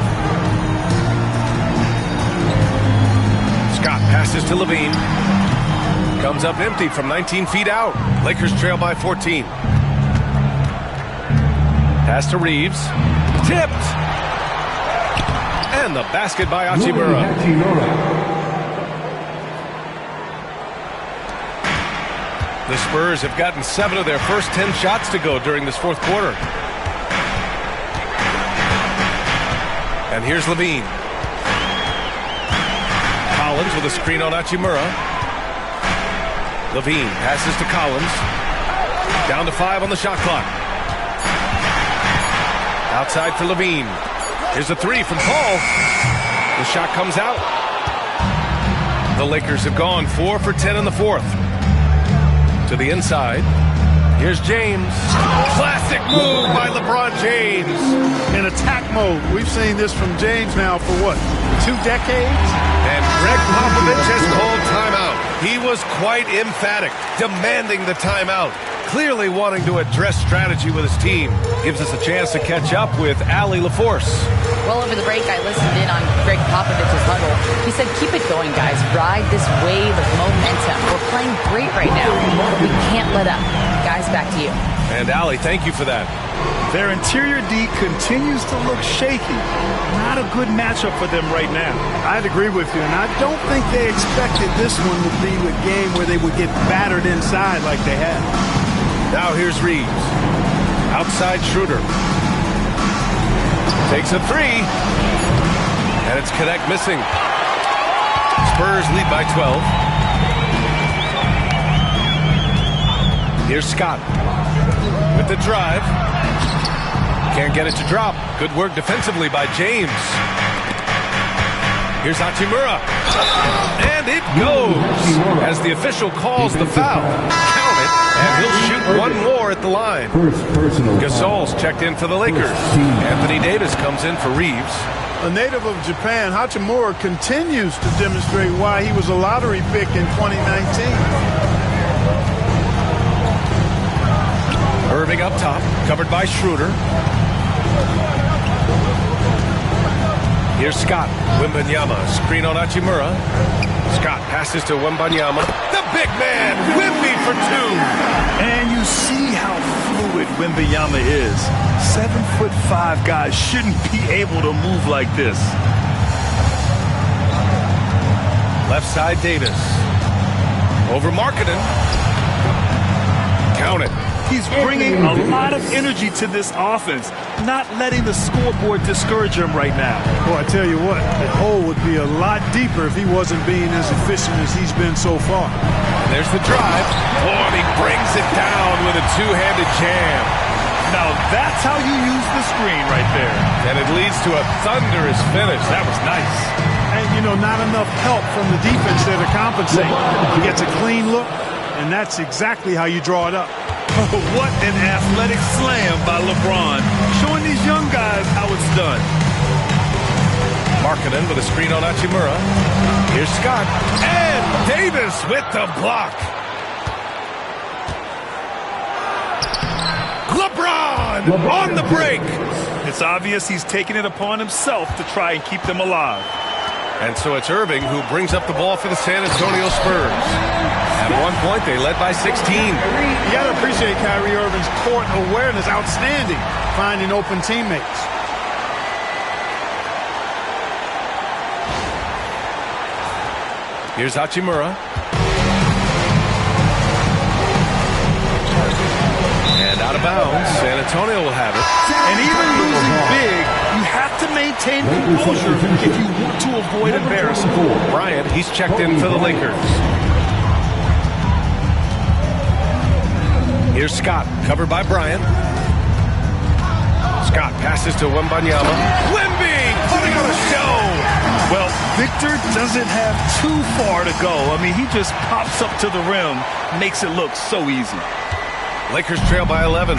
Scott passes to Levine. Comes up empty from 19 feet out. Lakers trail by 14. Pass to Reeves. Tipped. And the basket by Hachimura. The Spurs have gotten 7 of their first 10 shots to go during this 4th quarter. And here's Levine. Collins with a screen on Hachimura. Levine passes to Collins. Down to 5 on the shot clock. Outside for Levine. Here's a 3 from Paul. The shot comes out. The Lakers have gone 4 for 10 in the 4th. To the inside. Here's James. Classic move by LeBron James. In attack mode. We've seen this from James now for what? 2 decades? And Greg Popovich has called timeout. He was quite emphatic, demanding the timeout. clearly wanting to address strategy with his team. Gives us a chance to catch up with Allie LaForce. Well, over the break, I listened in on Greg Popovich's huddle. He said, keep it going, guys. Ride this wave of momentum. We're playing great right now. We can't let up. Guys, back to you. And Allie, thank you for that. Their interior D continues to look shaky. Not a good matchup for them right now. I'd agree with you, and I don't think they expected this one to be a game where they would get battered inside like they have. Now here's Reeves. Outside Schroeder. Takes a three. And it's connect missing. Spurs lead by 12. Here's Scott with the drive. Can't get it to drop. Good work defensively by James. Here's Hachimura. And it goes as the official calls the foul. Count it, and he'll shoot one more at the line. Gasol's checked in for the Lakers. Anthony Davis comes in for Reeves. A native of Japan, Hachimura continues to demonstrate why he was a lottery pick in 2019. Irving up top, covered by Schroeder. Here's Scott. Wembanyama, screen on Hachimura. Scott passes to Wembanyama. The big man, Wemby for two. And you see how fluid Wembanyama is. 7'5" guys shouldn't be able to move like this. Left side Davis. Over Markkanen. Count it. He's bringing a lot of energy to this offense, not letting the scoreboard discourage him right now. Well, I tell you what, the hole would be a lot deeper if he wasn't being as efficient as he's been so far. And there's the drive. Oh, and he brings it down with a two-handed jam. Now that's how you use the screen right there. And it leads to a thunderous finish. That was nice. And, you know, not enough help from the defense there to compensate. He gets a clean look, and that's exactly how you draw it up. What an athletic slam by LeBron, showing these young guys how it's done. Markkanen with a screen on Hachimura. Here's Scott. And Davis with the block. LeBron on the break. It's obvious he's taking it upon himself to try and keep them alive. And so it's Irving who brings up the ball for the San Antonio Spurs. At one point, they led by 16. You got to appreciate Kyrie Irving's court awareness. Outstanding, finding open teammates. Here's Hachimura. And out of bounds. San Antonio will have it. And even losing big, you have to maintain composure if you want to avoid embarrassment. Bryant, he's checked in for the Lakers. Here's Scott, covered by Bryant. Scott passes to Wembanyama. Wemby putting on a show. Well, Victor doesn't have too far to go. I mean, he just pops up to the rim, makes it look so easy. Lakers trail by 11.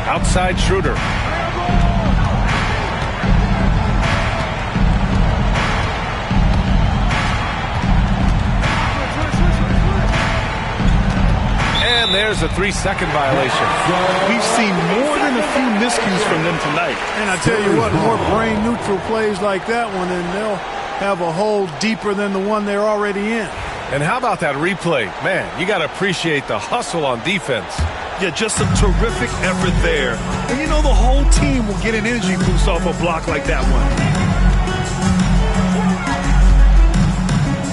Outside Schroeder. And there's a 3-second violation. We've seen more than a few miscues from them tonight. And I tell you what, more brain-neutral plays like that one, and they'll have a hole deeper than the one they're already in. And how about that replay? Man, you got to appreciate the hustle on defense. Yeah, just some terrific effort there. And you know the whole team will get an energy boost off a block like that one.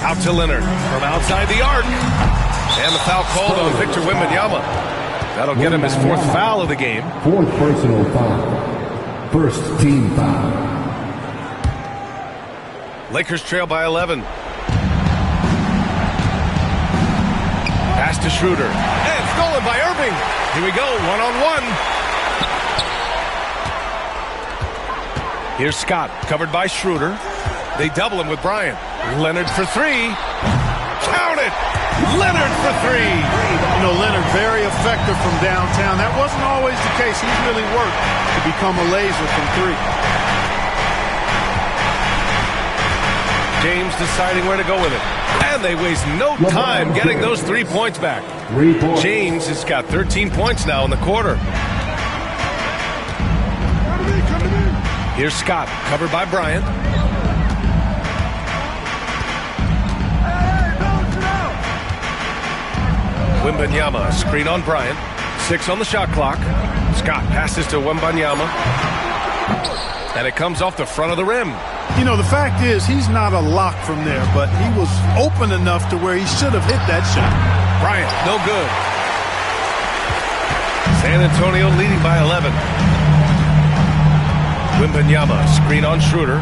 Out to Leonard from outside the arc. And the foul called on Victor Wembanyama. That'll get him his fourth foul of the game. Fourth personal foul. First team foul. Lakers trail by 11. Pass to Schroeder. And stolen by Irving. Here we go, one-on-one. Here's Scott, covered by Schroeder. They double him with Bryant. Leonard for three. Count it! Leonard for three. You know, Leonard very effective from downtown. That wasn't always the case. He's really worked to become a laser from three. James deciding where to go with it. And they waste no time getting those 3 points back. James has got 13 points now in the quarter. Here's Scott, covered by Bryant. Wembanyama, screen on Bryant. 6 on the shot clock. Scott passes to Wembanyama. And it comes off the front of the rim. You know, the fact is, he's not a lock from there, but he was open enough to where he should have hit that shot. Bryant, no good. San Antonio leading by 11. Wembanyama, screen on Schroeder.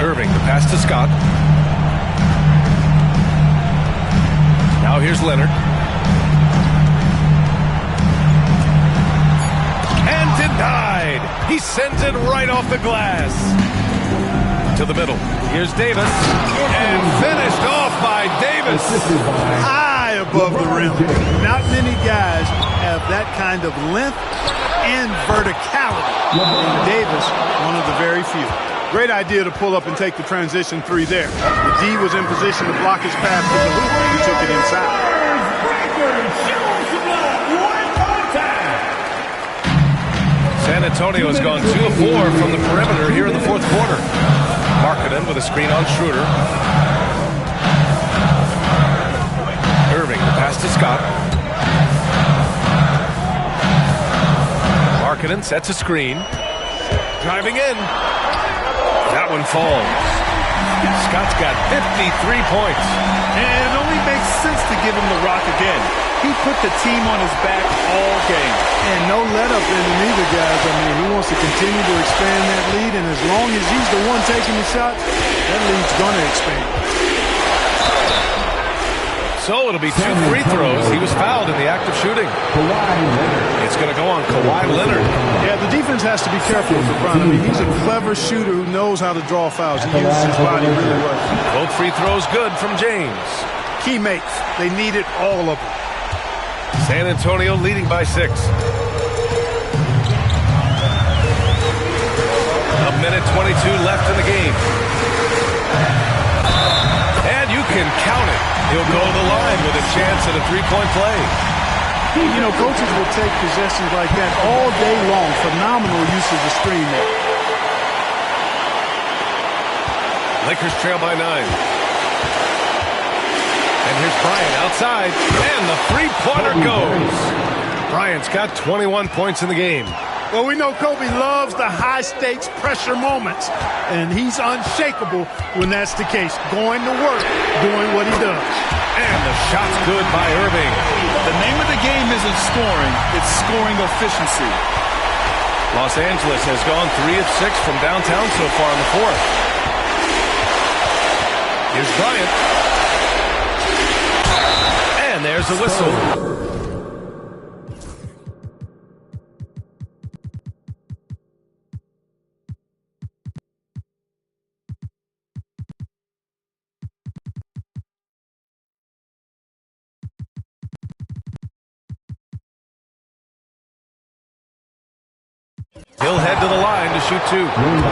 Irving, the pass to Scott. Now here's Leonard. And denied. He sends it right off the glass. To the middle. Here's Davis. And finished off by Davis. High above the rim. Not many guys have that kind of length and verticality. And Davis, one of the very few. Great idea to pull up and take the transition 3 there. The D was in position to block his path to the hoop, and he took it inside. San Antonio has gone 2 of 4 from the perimeter here in the fourth quarter. Markkanen with a screen on Schroeder. Irving, the pass to Scott. Markkanen sets a screen. Driving in. That one falls. Scott's got 53 points. And it only makes sense to give him the rock again. He put the team on his back all game. And no let up in him either, guys. I mean, he wants to continue to expand that lead, and as long as he's the one taking the shots, that lead's going to expand. So it'll be 2 free throws. He was fouled in the act of shooting. It's going to go on Kawhi Leonard. Yeah, the defense has to be careful with LeBron. I mean, he's a clever shooter who knows how to draw fouls. He uses his body really well. Both free throws good from James. Key makes. They needed all of them. San Antonio leading by 6. A minute 22 left in the game. And you can count it. He'll go to the line with a chance at a 3-point play. You know, coaches will take possessions like that all day long. Phenomenal use of the screen there. Lakers trail by 9. And here's Bryant outside. And the 3-pointer goes. Bryant's got 21 points in the game. Well, we know Kobe loves the high-stakes pressure moments, and he's unshakable when that's the case. Going to work, doing what he does. And the shot's good by Irving. The name of the game isn't scoring, it's scoring efficiency. Los Angeles has gone 3 of 6 from downtown so far in the fourth. Here's Bryant. And there's the whistle. He'll head to the line to shoot 2.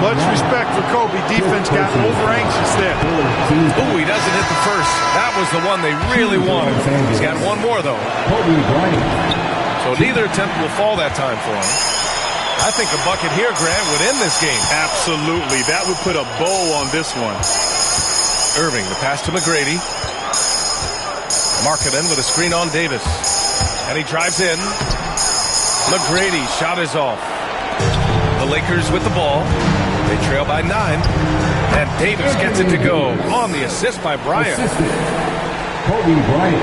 Much respect for Kobe. Defense got over-anxious there. Ooh, he doesn't hit the first. That was the one they really wanted. He's got one more, though. So neither attempt will fall that time for him. I think a bucket here, Grant, would end this game. Absolutely. That would put a bow on this one. Irving, the pass to McGrady. Markkanen with a screen on Davis. And he drives in. McGrady, shot is off. The Lakers with the ball. They trail by 9. And Davis gets it to go on the assist by Bryant. Kobe Bryant.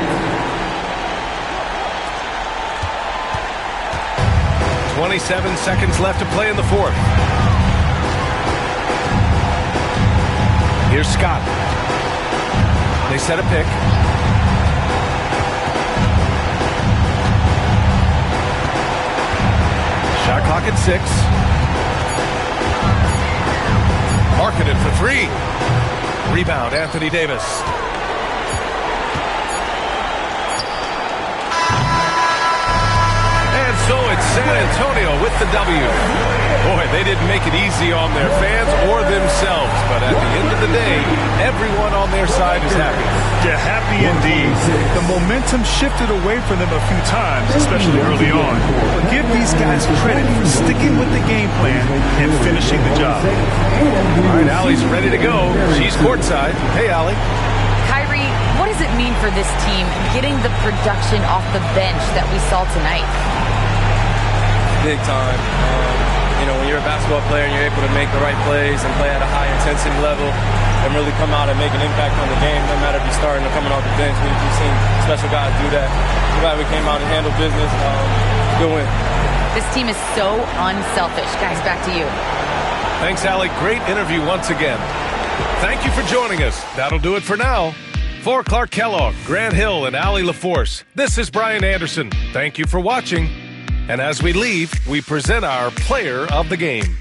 27 seconds left to play in the fourth. Here's Scott. They set a pick. Shot clock at 6. Markkanen for 3. Rebound, Anthony Davis. And so it's San San Antonio with the W. Boy, they didn't make it easy on their fans or themselves, but at the end of the day, everyone on their side is happy. Yeah, happy indeed. The momentum shifted away from them a few times, especially early on. But give these guys credit for sticking with the game plan and finishing the job. All right, Allie's ready to go. She's courtside. Hey, Allie. Kyrie, what does it mean for this team getting the production off the bench that we saw tonight? Big time. When you're a basketball player and you're able to make the right plays and play at a high intensity level and really come out and make an impact on the game, no matter if you're starting or coming off the bench, we've seen special guys do that. I'm glad we came out and handled business. Good win. This team is so unselfish. Guys, back to you. Thanks, Allie. Great interview once again. Thank you for joining us. That'll do it for now. For Clark Kellogg, Grant Hill, and Allie LaForce, this is Brian Anderson. Thank you for watching. And as we leave, we present our player of the game.